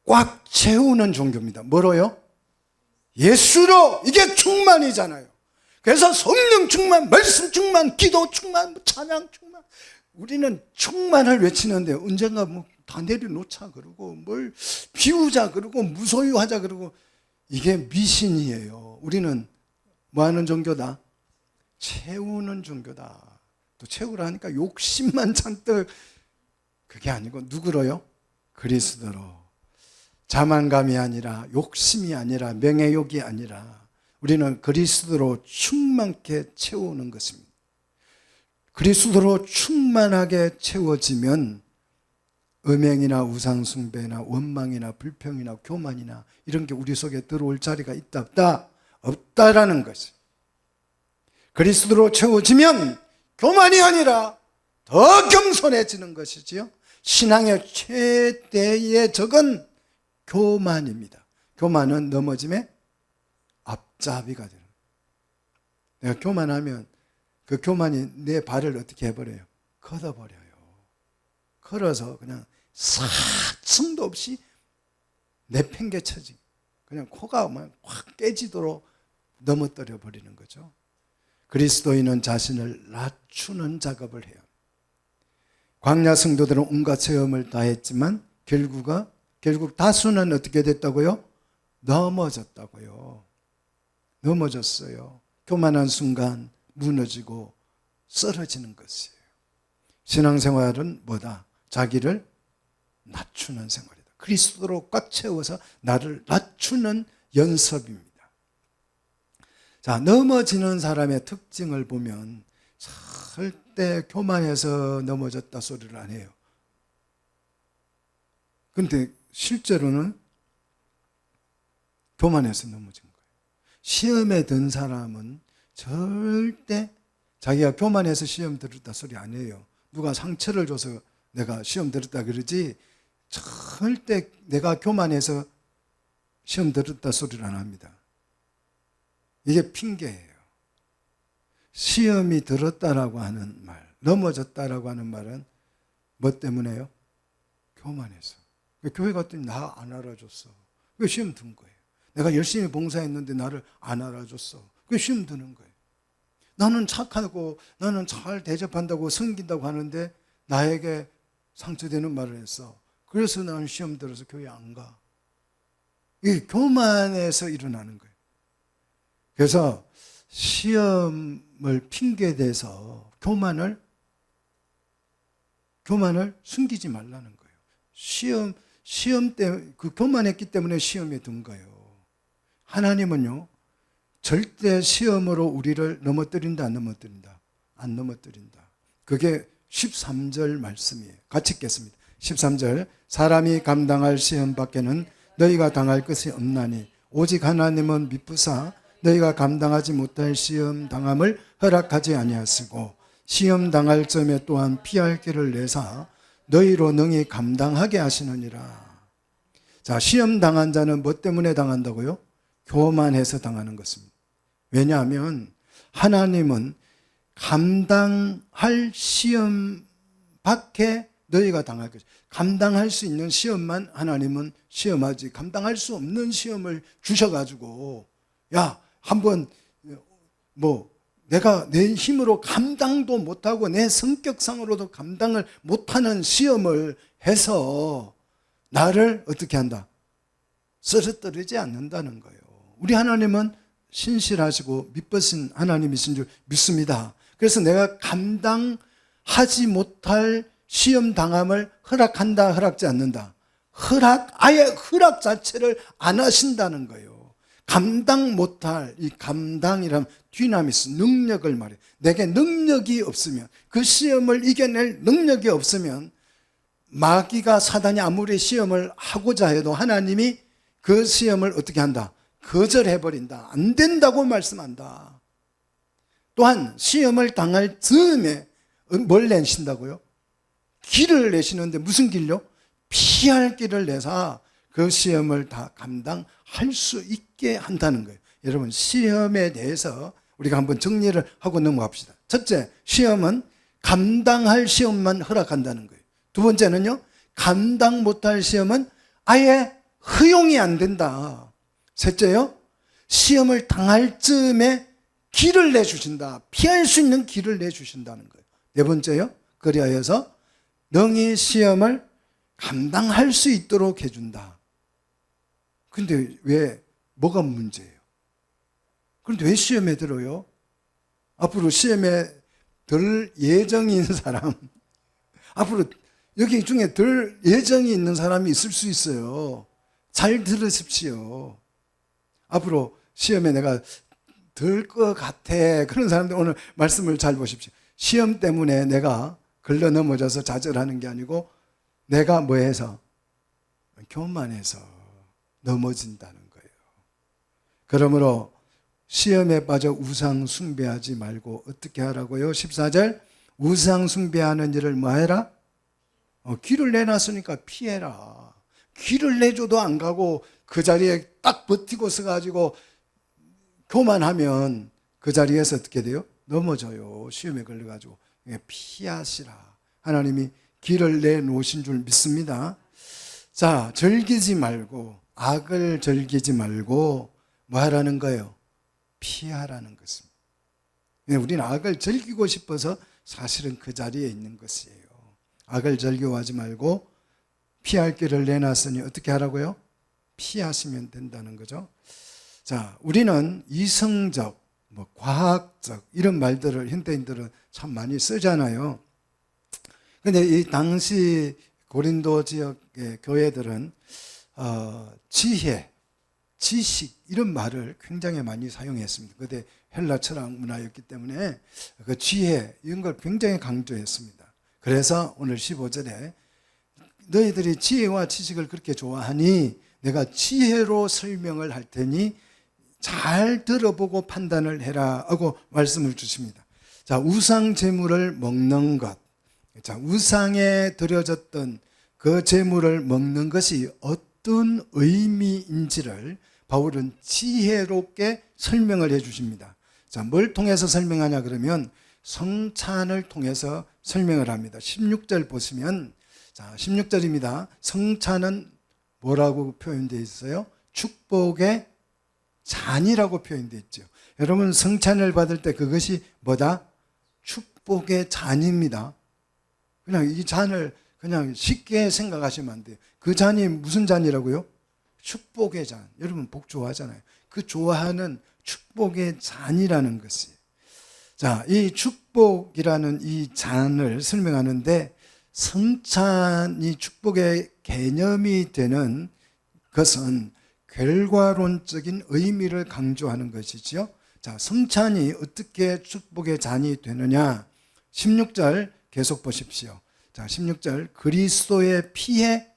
Speaker 1: 꽉 채우는 종교입니다. 뭐로요? 예수로. 이게 충만이잖아요. 그래서 성령 충만, 말씀 충만, 기도 충만, 찬양 충만. 우리는 충만을 외치는데 언젠가 뭐 다 내려놓자 그러고, 뭘 비우자 그러고, 무소유하자 그러고, 이게 미신이에요. 우리는 뭐 하는 종교다? 채우는 종교다. 또 채우라 하니까 욕심만 잔뜩. 그게 아니고 누구로요? 그리스도로. 자만감이 아니라, 욕심이 아니라, 명예욕이 아니라 우리는 그리스도로 충만케 채우는 것입니다. 그리스도로 충만하게 채워지면 음행이나 우상숭배나 원망이나 불평이나 교만이나 이런 게 우리 속에 들어올 자리가 있다 없다? 없다라는 것이. 그리스도로 채워지면 교만이 아니라 더 겸손해지는 것이지요. 신앙의 최대의 적은 교만입니다. 교만은 넘어짐의 앞잡이가 되는. 내가 교만하면 그 교만이 내 발을 어떻게 해버려요? 걷어버려요. 걸어서 그냥 사층도 없이 내팽개쳐지, 그냥 코가 확 깨지도록 넘어뜨려 버리는 거죠. 그리스도인은 자신을 낮추는 작업을 해요. 광야 성도들은 온갖 체험을 다 했지만 결국 다수는 어떻게 됐다고요? 넘어졌다고요. 넘어졌어요. 교만한 순간 무너지고 쓰러지는 것이에요. 신앙생활은 뭐다? 자기를 낮추는 생활이다. 그리스도로 꽉 채워서 나를 낮추는 연습입니다. 자, 넘어지는 사람의 특징을 보면 절대 교만해서 넘어졌다 소리를 안 해요. 그런데 실제로는 교만해서 넘어진 거예요. 시험에 든 사람은 절대 자기가 교만해서 시험 들었다 소리 안 해요. 누가 상처를 줘서 내가 시험 들었다 그러지, 절대 내가 교만해서 시험 들었다 소리를 안 합니다. 이게 핑계예요. 시험이 들었다라고 하는 말, 넘어졌다라고 하는 말은 뭐 때문에요? 교만해서. 교회 갔더니 나 안 알아줬어. 그 시험 든 거예요. 내가 열심히 봉사했는데 나를 안 알아줬어. 그 시험 드는 거예요. 나는 착하고 나는 잘 대접한다고 섬긴다고 하는데 나에게 상처되는 말을 했어. 그래서 나는 시험 들어서 교회 안 가. 이게 교만에서 일어나는 거예요. 그래서 시험을 핑계대서 교만을 숨기지 말라는 거예요. 시험 때문에, 그 교만했기 때문에 시험에 든 거예요. 하나님은요, 절대 시험으로 우리를 넘어뜨린다, 안 넘어뜨린다? 안 넘어뜨린다. 그게 13절 말씀이에요. 같이 읽겠습니다. 13절. 사람이 감당할 시험 밖에는 너희가 당할 것이 없나니 오직 하나님은 미쁘사 너희가 감당하지 못할 시험 당함을 허락하지 아니하시고 시험 당할 점에 또한 피할 길을 내사 너희로 능히 감당하게 하시느니라. 자, 시험 당한 자는 뭐 때문에 당한다고요? 교만해서 당하는 것입니다. 왜냐하면 하나님은 감당할 시험 밖에 너희가 당할 것이다. 감당할 수 있는 시험만 하나님은 시험하지, 감당할 수 없는 시험을 주셔가지고 야, 한번 내가 내 힘으로 감당도 못하고 내 성격상으로도 감당을 못하는 시험을 해서 나를 어떻게 한다? 쓰러뜨리지 않는다는 거예요. 우리 하나님은 신실하시고 미쁘신 하나님이신 줄 믿습니다. 그래서 내가 감당하지 못할 시험 당함을 허락한다, 허락지 않는다. 아예 허락 자체를 안 하신다는 거예요. 감당 못할, 이 감당이라면 디나미스, 능력을 말해요. 내게 능력이 없으면, 그 시험을 이겨낼 능력이 없으면 마귀가, 사단이 아무리 시험을 하고자 해도 하나님이 그 시험을 어떻게 한다? 거절해버린다. 안 된다고 말씀한다. 또한 시험을 당할 즈음에 뭘 내신다고요? 길을 내시는데 무슨 길요? 피할 길을 내사 그 시험을 다 감당할 수 있게 한다는 거예요. 여러분, 시험에 대해서 우리가 한번 정리를 하고 넘어갑시다. 첫째, 시험은 감당할 시험만 허락한다는 거예요. 두 번째는요, 감당 못할 시험은 아예 허용이 안 된다. 셋째요, 시험을 당할 즈음에 길을 내주신다. 피할 수 있는 길을 내주신다는 거예요. 네 번째요, 그리하여서 능히 시험을 감당할 수 있도록 해준다. 근데 왜, 뭐가 문제예요? 그런데 왜 시험에 들어요? 앞으로 시험에 들 예정이 있는 사람, 앞으로 여기 중에 들 예정이 있는 사람이 있을 수 있어요. 잘 들으십시오. 앞으로 시험에 내가 들 것 같아. 그런 사람들 오늘 말씀을 잘 보십시오. 시험 때문에 내가 걸러 넘어져서 좌절하는 게 아니고 내가 뭐해서? 교만해서 넘어진다는 거예요. 그러므로 시험에 빠져 우상 숭배하지 말고 어떻게 하라고요? 14절, 우상 숭배하는 일을 뭐 해라? 길을 내놨으니까 피해라. 길을 내줘도 안 가고 그 자리에 딱 버티고 서가지고 교만하면 그 자리에서 어떻게 돼요? 넘어져요. 시험에 걸려가지고. 피하시라. 하나님이 길을 내놓으신 줄 믿습니다. 자, 즐기지 말고, 악을 즐기지 말고 뭐 하라는 거예요? 피하라는 것입니다. 우리는 악을 즐기고 싶어서 사실은 그 자리에 있는 것이에요. 악을 즐겨하지 말고 피할 길을 내놨으니 어떻게 하라고요? 피하시면 된다는 거죠. 자, 우리는 이성적, 과학적 이런 말들을 현대인들은 참 많이 쓰잖아요. 근데 이 당시 고린도 지역의 교회들은 지혜, 지식 이런 말을 굉장히 많이 사용했습니다. 그때 헬라 철학 문화였기 때문에 그 지혜 이런 걸 굉장히 강조했습니다. 그래서 오늘 15절에 너희들이 지혜와 지식을 그렇게 좋아하니 내가 지혜로 설명을 할 테니 잘 들어보고 판단을 해라 하고 말씀을 주십니다. 자, 우상 제물을 먹는 것. 자, 우상에 드려졌던 그 제물을 먹는 것이 어떤 의미인지를 바울은 지혜롭게 설명을 해 주십니다. 자, 뭘 통해서 설명하냐 그러면 성찬을 통해서 설명을 합니다. 16절 보시면, 자, 16절입니다. 성찬은 뭐라고 표현되어 있어요? 축복의 잔이라고 표현되어 있죠. 여러분, 성찬을 받을 때 그것이 뭐다? 축복의 잔입니다. 그냥 이 잔을 그냥 쉽게 생각하시면 안 돼요. 그 잔이 무슨 잔이라고요? 축복의 잔. 여러분 복 좋아하잖아요. 그 좋아하는 축복의 잔이라는 것이에요. 자, 이 축복이라는 이 잔을 설명하는데, 성찬이 축복의 개념이 되는 것은 결과론적인 의미를 강조하는 것이지요. 자, 성찬이 어떻게 축복의 잔이 되느냐? 16절 계속 보십시오. 자, 16절, 그리스도의 피에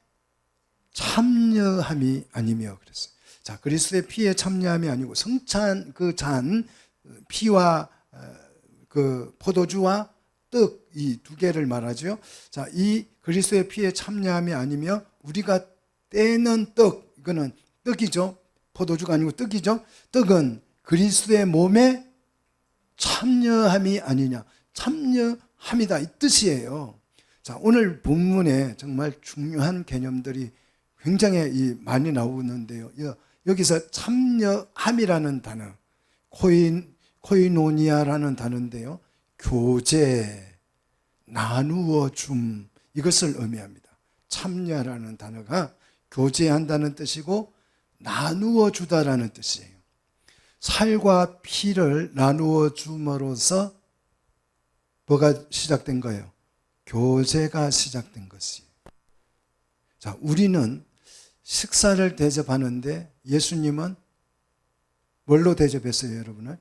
Speaker 1: 참여함이 아니며 그랬어요. 자, 그리스도의 피에 참여함이 아니고 성찬 그 잔, 피와 그 포도주와 떡, 이 두 개를 말하죠. 자, 이 그리스도의 피에 참여함이 아니며 우리가 떼는 떡, 이거는 떡이죠. 포도주가 아니고 떡이죠. 떡은 그리스도의 몸에 참여함이 아니냐. 참여함이다, 이 뜻이에요. 자, 오늘 본문에 정말 중요한 개념들이 굉장히 많이 나오는데요. 여기서 참여함이라는 단어, 코이노니아라는 단어인데요. 교제, 나누어 줌, 이것을 의미합니다. 참여라는 단어가 교제한다는 뜻이고 나누어 주다라는 뜻이에요. 살과 피를 나누어 줌으로써 뭐가 시작된 거예요? 교제가 시작된 것이에요. 자, 우리는 식사를 대접하는데 예수님은 뭘로 대접했어요, 여러분을?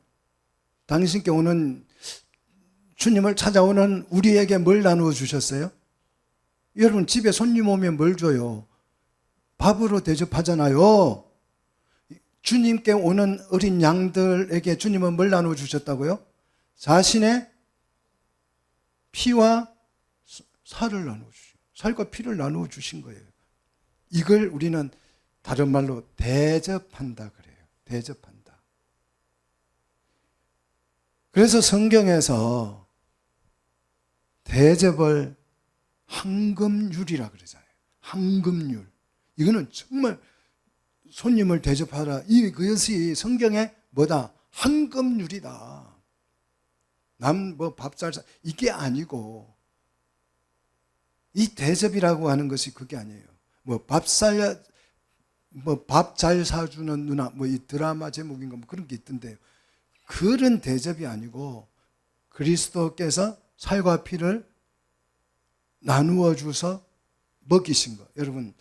Speaker 1: 당신께 오는 주님을 찾아오는 우리에게 뭘 나누어 주셨어요? 여러분 집에 손님 오면 뭘 줘요? 밥으로 대접하잖아요. 주님께 오는 어린 양들에게 주님은 뭘 나누어 주셨다고요? 자신의 피와 살을 나누어 주신, 살과 피를 나누어 주신 거예요. 이걸 우리는 다른 말로 대접한다 그래요. 대접한다. 그래서 성경에서 대접을 황금률이라 그러잖아요. 황금률. 이거는 정말 손님을 대접하라. 이것이 성경에 뭐다? 황금률이다. 남 뭐 밥 잘 사, 이게 아니고, 이 대접이라고 하는 것이 그게 아니에요. 뭐 밥 잘 사주는 누나, 뭐 이 드라마 제목인가 뭐 그런 게 있던데요. 그런 대접이 아니고 그리스도께서 살과 피를 나누어 주서 먹이신 거. 여러분,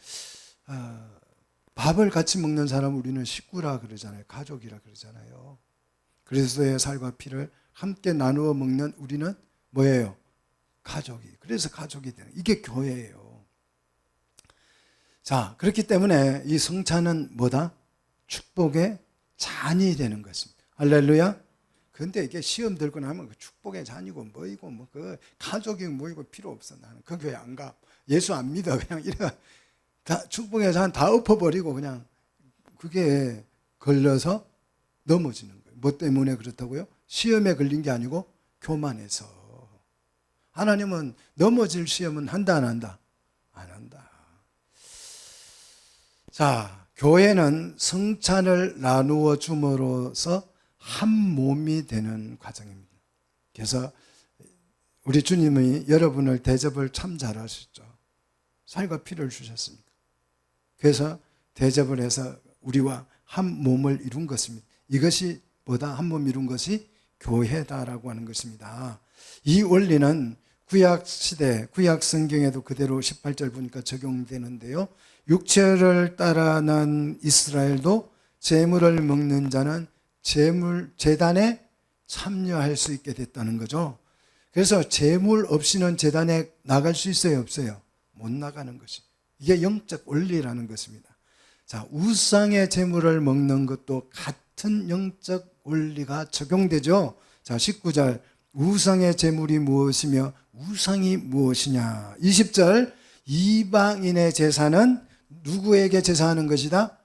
Speaker 1: 밥을 같이 먹는 사람 우리는 식구라 그러잖아요. 가족이라 그러잖아요. 그리스도의 살과 피를 함께 나누어 먹는 우리는 뭐예요? 가족이. 그래서 가족이 되는, 이게 교회예요. 자, 그렇기 때문에 이 성찬은 뭐다? 축복의 잔이 되는 것입니다. 할렐루야. 근데 이게 시험 들고 나면 그 축복의 잔이고 뭐이고 뭐 그 가족이 뭐이고 필요 없어. 나는 그 교회 안 가. 예수 안 믿어. 그냥 이래 다 축복의 잔 다 엎어버리고 그냥 그게 걸려서 넘어지는 거예요. 뭐 때문에 그렇다고요? 시험에 걸린 게 아니고 교만해서. 하나님은 넘어질 시험은 한다 안 한다? 안 한다. 자, 교회는 성찬을 나누어 줌으로써 한 몸이 되는 과정입니다. 그래서 우리 주님이 여러분을 대접을 참 잘하셨죠. 살과 피를 주셨으니까. 그래서 대접을 해서 우리와 한 몸을 이룬 것입니다. 이것이 보다 한 몸 이룬 것이 교회다라고 하는 것입니다. 이 원리는 구약 시대, 구약 성경에도 그대로 18절 보니까 적용되는데요. 육체를 따라난 이스라엘도 제물을 먹는 자는 제단에 참여할 수 있게 됐다는 거죠. 그래서 제물 없이는 제단에 나갈 수 있어요, 없어요? 못 나가는 것이. 이게 영적 원리라는 것입니다. 자, 우상의 제물을 먹는 것도 같은 영적 원리가 적용되죠. 자, 19절, 우상의 제물이 무엇이며 우상이 무엇이냐. 20절, 이방인의 제사는 누구에게 제사하는 것이다?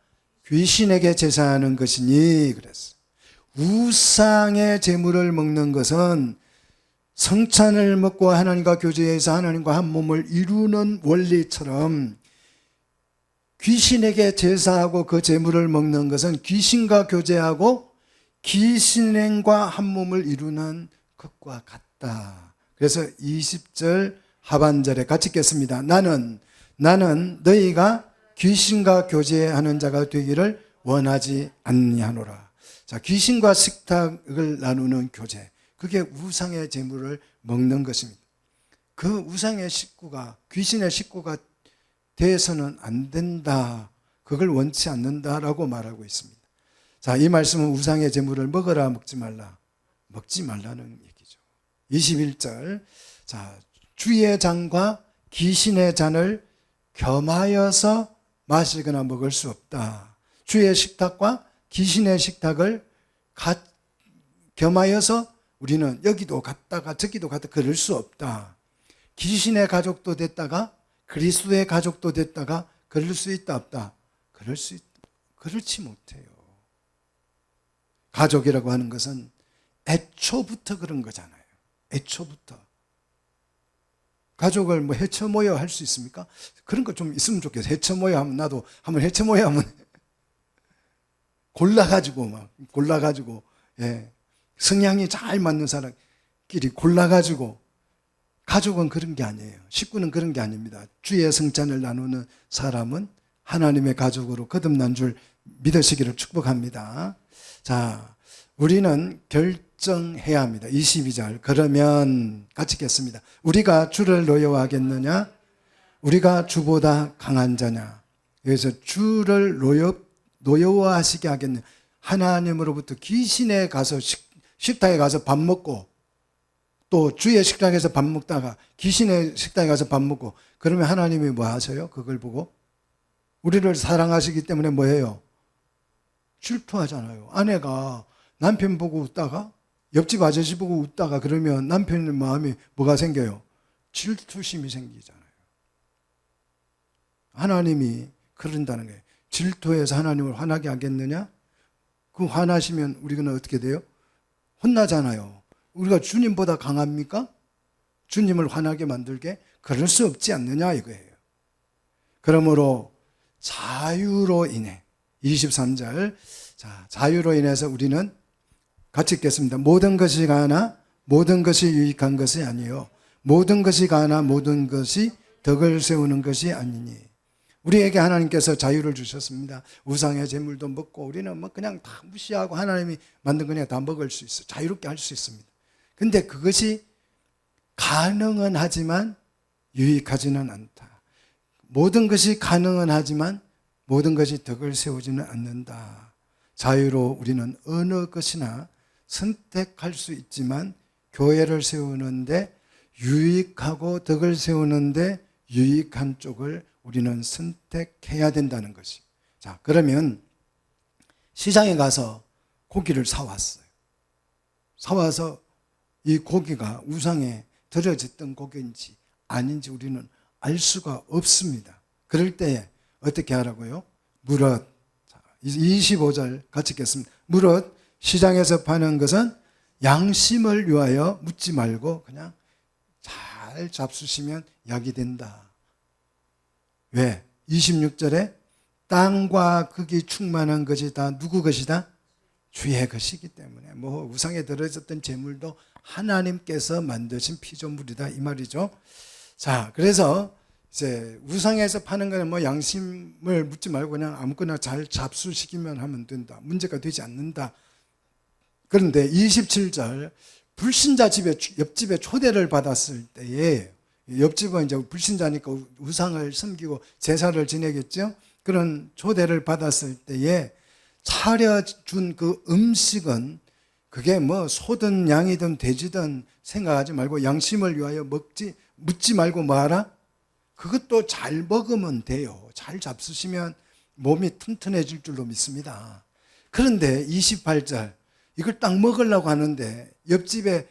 Speaker 1: 귀신에게 제사하는 것이니 그랬어. 우상의 제물을 먹는 것은 성찬을 먹고 하나님과 교제해서 하나님과 한 몸을 이루는 원리처럼 귀신에게 제사하고 그 제물을 먹는 것은 귀신과 교제하고 귀신과 한 몸을 이루는 것과 같다. 그래서 20절 하반절에 같이 읽겠습니다. 나는 너희가 귀신과 교제하는 자가 되기를 원하지 아니하노라. 자, 귀신과 식탁을 나누는 교제. 그게 우상의 제물을 먹는 것입니다. 그 우상의 식구가 귀신의 식구가 돼서는 안 된다. 그걸 원치 않는다라고 말하고 있습니다. 자, 이 말씀은 우상의 제물을 먹어라 먹지 말라. 먹지 말라는 얘기죠. 21절. 자, 주의 잔과 귀신의 잔을 겸하여서 마시거나 먹을 수 없다. 주의 식탁과 귀신의 식탁을 겸하여서 우리는 여기도 갔다가 저기도 갔다 그럴 수 없다. 귀신의 가족도 됐다가 그리스도의 가족도 됐다가 그럴 수 있다 없다. 그렇지 못해요. 가족이라고 하는 것은 애초부터 그런 거잖아요. 애초부터. 가족을 뭐 해쳐 모여 할 수 있습니까? 그런 거 좀 있으면 좋겠어요. 해쳐 모여 하면 나도 한번 해쳐 모여 하면 골라가지고 예. 성향이 잘 맞는 사람끼리 골라가지고. 가족은 그런 게 아니에요. 식구는 그런 게 아닙니다. 주의 성찬을 나누는 사람은 하나님의 가족으로 거듭난 줄 믿으시기를 축복합니다. 자, 우리는 결정해야 합니다. 22절. 그러면 같이 읽겠습니다. 우리가 주를 노여워하겠느냐? 우리가 주보다 강한 자냐? 여기서 주를 노여워하시게 하겠느냐? 하나님으로부터 귀신에 가서 식탁에 가서 밥 먹고 또 주의 식탁에서 밥 먹다가 귀신의 식탁에 가서 밥 먹고 그러면 하나님이 뭐 하세요? 그걸 보고 우리를 사랑하시기 때문에 뭐 해요? 질투하잖아요. 아내가 남편 보고 웃다가 옆집 아저씨 보고 웃다가 그러면 남편의 마음이 뭐가 생겨요? 질투심이 생기잖아요. 하나님이 그런다는 거예요. 질투해서 하나님을 화나게 하겠느냐? 그 화나시면 우리는 어떻게 돼요? 혼나잖아요. 우리가 주님보다 강합니까? 주님을 화나게 만들게? 그럴 수 없지 않느냐 이거예요. 그러므로 자유로 인해 23절. 자, 자유로 인해서 우리는 같이 읽겠습니다. 모든 것이 가나 모든 것이 유익한 것이 아니요 모든 것이 가나 모든 것이 덕을 세우는 것이 아니니. 우리에게 하나님께서 자유를 주셨습니다. 우상의 제물도 먹고 우리는 뭐 그냥 다 무시하고 하나님이 만든 거냐 다 먹을 수 있어요. 자유롭게 할 수 있습니다. 근데 그것이 가능은 하지만 유익하지는 않다. 모든 것이 가능은 하지만 모든 것이 덕을 세우지는 않는다. 자유로 우리는 어느 것이나 선택할 수 있지만 교회를 세우는데 유익하고 덕을 세우는데 유익한 쪽을 우리는 선택해야 된다는 것이. 자, 그러면 시장에 가서 고기를 사왔어요. 사와서 이 고기가 우상에 들여졌던 고기인지 아닌지 우리는 알 수가 없습니다. 그럴 때 어떻게 하라고요? 무릇 25절 같이 읽겠습니다. 무릇 시장에서 파는 것은 양심을 위하여 묻지 말고 그냥 잘 잡수시면 약이 된다. 왜? 26절에 땅과 극이 충만한 것이 다 누구 것이다? 주의 것이기 때문에 뭐 우상에 들어졌던 재물도 하나님께서 만드신 피조물이다 이 말이죠. 자, 그래서 이제 우상에서 파는 거는 뭐 양심을 묻지 말고 그냥 아무거나 잘 잡수시키면 하면 된다. 문제가 되지 않는다. 그런데 27절 불신자 집에 옆집에 초대를 받았을 때에 옆집은 이제 불신자니까 우상을 섬기고 제사를 지내겠죠. 그런 초대를 받았을 때에 차려준 그 음식은 그게 뭐 소든 양이든 돼지든 생각하지 말고 양심을 위하여 묻지 말고 뭐하라? 그것도 잘 먹으면 돼요. 잘 잡수시면 몸이 튼튼해질 줄로 믿습니다. 그런데 28절 이걸 딱 먹으려고 하는데 옆집에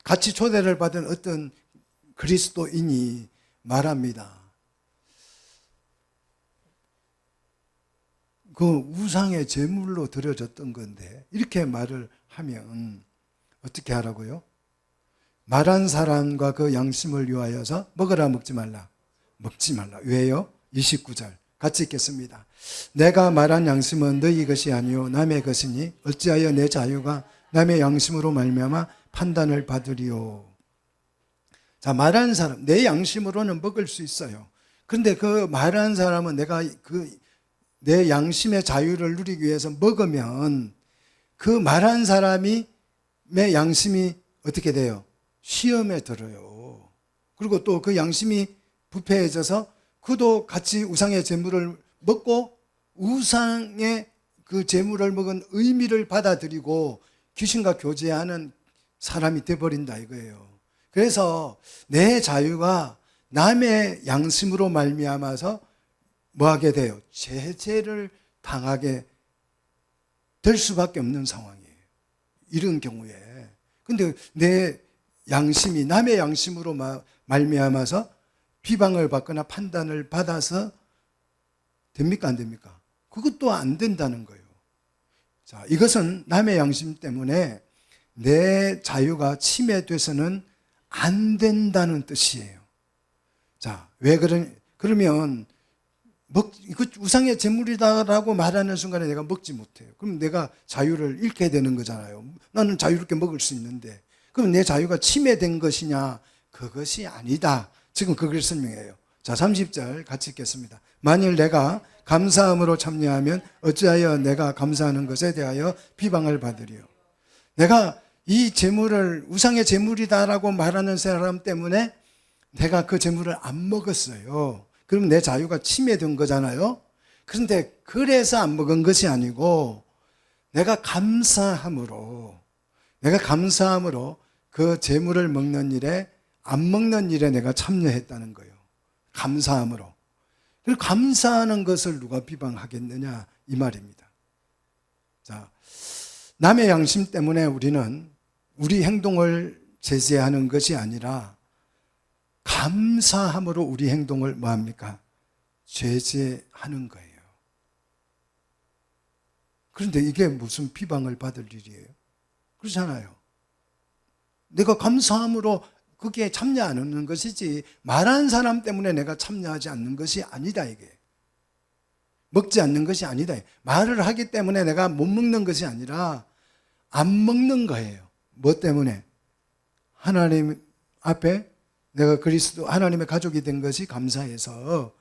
Speaker 1: 같이 초대를 받은 어떤 그리스도인이 말합니다. 그 우상의 제물로 드려졌던 건데 이렇게 말을 하면 어떻게 하라고요? 말한 사람과 그 양심을 위하여서 먹으라 먹지 말라. 먹지 말라. 왜요? 29절 같이 읽겠습니다. 내가 말한 양심은 너희 것이 아니요 남의 것이니 어찌하여 내 자유가 남의 양심으로 말미암아 판단을 받으리요. 자, 말한 사람, 내 양심으로는 먹을 수 있어요. 그런데 그 말한 사람은 내가 내 양심의 자유를 누리기 위해서 먹으면 그 말한 사람이 내 양심이 어떻게 돼요? 시험에 들어요. 그리고 또 그 양심이 부패해져서 그도 같이 우상의 재물을 먹고 우상의 그 재물을 먹은 의미를 받아들이고 귀신과 교제하는 사람이 돼버린다 이거예요. 그래서 내 자유가 남의 양심으로 말미암아서 뭐하게 돼요? 제재를 당하게 될 수밖에 없는 상황이에요. 이런 경우에. 근데 내 양심이 남의 양심으로 말미암아서 비방을 받거나 판단을 받아서 됩니까? 안 됩니까? 그것도 안 된다는 거예요. 자, 이것은 남의 양심 때문에 내 자유가 침해돼서는 안 된다는 뜻이에요. 자, 왜 그러면 이거 우상의 제물이다라고 말하는 순간에 내가 먹지 못해요. 그럼 내가 자유를 잃게 되는 거잖아요. 나는 자유롭게 먹을 수 있는데. 그럼 내 자유가 침해된 것이냐? 그것이 아니다. 지금 그걸 설명해요. 자, 30절 같이 읽겠습니다. 만일 내가 감사함으로 참여하면 어찌하여 내가 감사하는 것에 대하여 비방을 받으리요. 내가 이 재물을 우상의 재물이다라고 말하는 사람 때문에 내가 그 재물을 안 먹었어요. 그럼 내 자유가 침해된 거잖아요. 그런데 그래서 안 먹은 것이 아니고 내가 감사함으로 그 재물을 먹는 일에 안 먹는 일에 내가 참여했다는 거예요. 감사함으로. 그리고 감사하는 것을 누가 비방하겠느냐 이 말입니다. 자, 남의 양심 때문에 우리는 우리 행동을 제재하는 것이 아니라 감사함으로 우리 행동을 뭐합니까? 제재하는 거예요. 그런데 이게 무슨 비방을 받을 일이에요? 그렇잖아요. 내가 감사함으로 그게 참여 안 하는 것이지 말한 사람 때문에 내가 참여하지 않는 것이 아니다 이게. 먹지 않는 것이 아니다. 말을 하기 때문에 내가 못 먹는 것이 아니라 안 먹는 거예요. 뭐 때문에? 하나님 앞에 내가 그리스도 하나님의 가족이 된 것이 감사해서.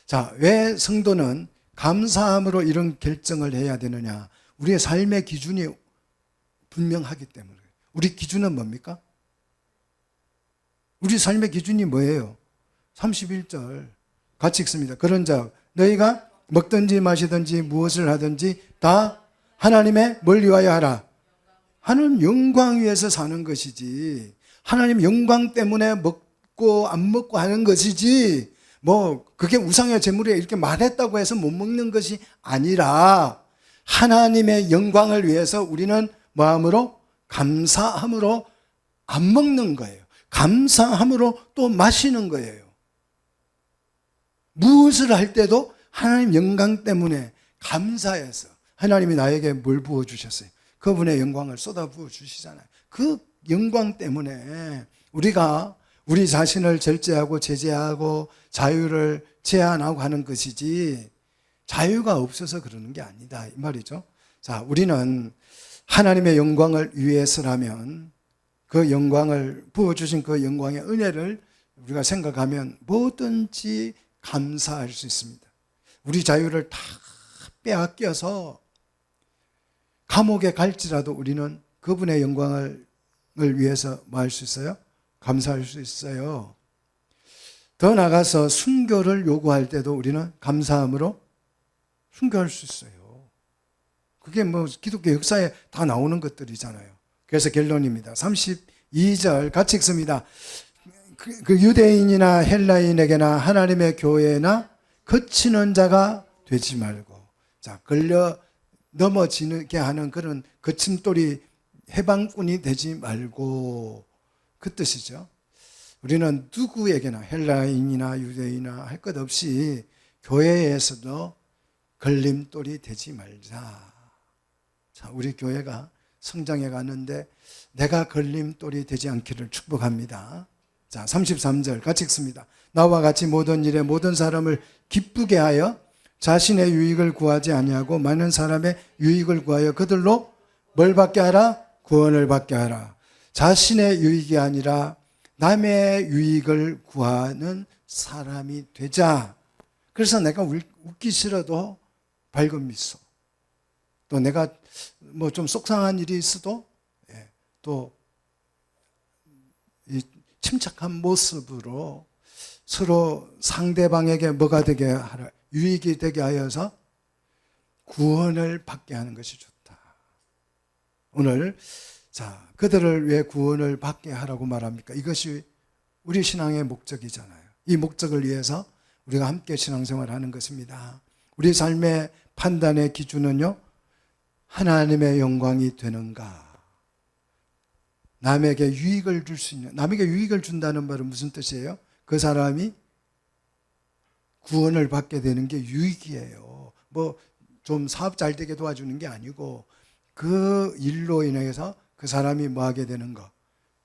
Speaker 1: 자, 왜 성도는 감사함으로 이런 결정을 해야 되느냐? 우리의 삶의 기준이 분명하기 때문에. 우리 기준은 뭡니까? 우리 삶의 기준이 뭐예요? 31절 같이 읽습니다. 그런즉 너희가 먹든지 마시든지 무엇을 하든지 다 하나님의 뭘 위하여 하라? 하나님 영광 위해서 사는 것이지, 하나님 영광 때문에 먹고 안 먹고 하는 것이지, 뭐 그게 우상의 제물이야 이렇게 말했다고 해서 못 먹는 것이 아니라 하나님의 영광을 위해서 우리는 마음으로 감사함으로 안 먹는 거예요. 감사함으로 또 마시는 거예요. 무엇을 할 때도 하나님 영광 때문에 감사해서 하나님이 나에게 뭘 부어주셨어요? 그분의 영광을 쏟아 부어주시잖아요. 그 영광 때문에 우리가 우리 자신을 절제하고 제재하고 자유를 제한하고 하는 것이지 자유가 없어서 그러는 게 아니다 이 말이죠. 자, 우리는 하나님의 영광을 위해서라면 그 영광을 부어주신 그 영광의 은혜를 우리가 생각하면 뭐든지 감사할 수 있습니다. 우리 자유를 다 빼앗겨서 감옥에 갈지라도 우리는 그분의 영광을 위해서 뭐 할 수 있어요? 감사할 수 있어요. 더 나아가서 순교를 요구할 때도 우리는 감사함으로 순교할 수 있어요. 그게 뭐 기독교 역사에 다 나오는 것들이잖아요. 그래서 결론입니다. 32절 같이 읽습니다. 그 유대인이나 헬라인에게나 하나님의 교회나 거치는 자가 되지 말고, 자, 걸려 넘어지게 하는 그런 거침돌이 해방꾼이 되지 말고, 그 뜻이죠. 우리는 누구에게나 헬라인이나 유대인이나 할 것 없이 교회에서도 걸림돌이 되지 말자. 자, 우리 교회가 성장해 가는데 내가 걸림돌이 되지 않기를 축복합니다. 자, 33절 같이 읽습니다. 나와 같이 모든 일에 모든 사람을 기쁘게 하여 자신의 유익을 구하지 아니하고 많은 사람의 유익을 구하여 그들로 뭘 받게 하라? 구원을 받게 하라. 자신의 유익이 아니라 남의 유익을 구하는 사람이 되자. 그래서 내가 웃기 싫어도 밝은 미소, 또 내가 뭐 좀 속상한 일이 있어도 또 이 침착한 모습으로 서로 상대방에게 뭐가 되게 하라, 유익이 되게 하여서 구원을 받게 하는 것이 좋다. 오늘 자, 그들을 왜 구원을 받게 하라고 말합니까? 이것이 우리 신앙의 목적이잖아요. 이 목적을 위해서 우리가 함께 신앙생활을 하는 것입니다. 우리 삶의 판단의 기준은요, 하나님의 영광이 되는가, 남에게 유익을 줄 수 있는, 남에게 유익을 준다는 말은 무슨 뜻이에요? 그 사람이 구원을 받게 되는 게 유익이에요. 뭐 좀 사업 잘 되게 도와주는 게 아니고 그 일로 인해서 그 사람이 뭐 하게 되는 거?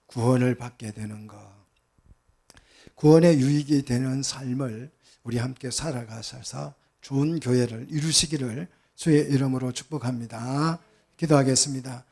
Speaker 1: 구원을 받게 되는 거. 구원의 유익이 되는 삶을 우리 함께 살아가셔서 좋은 교회를 이루시기를 주의 이름으로 축복합니다. 기도하겠습니다.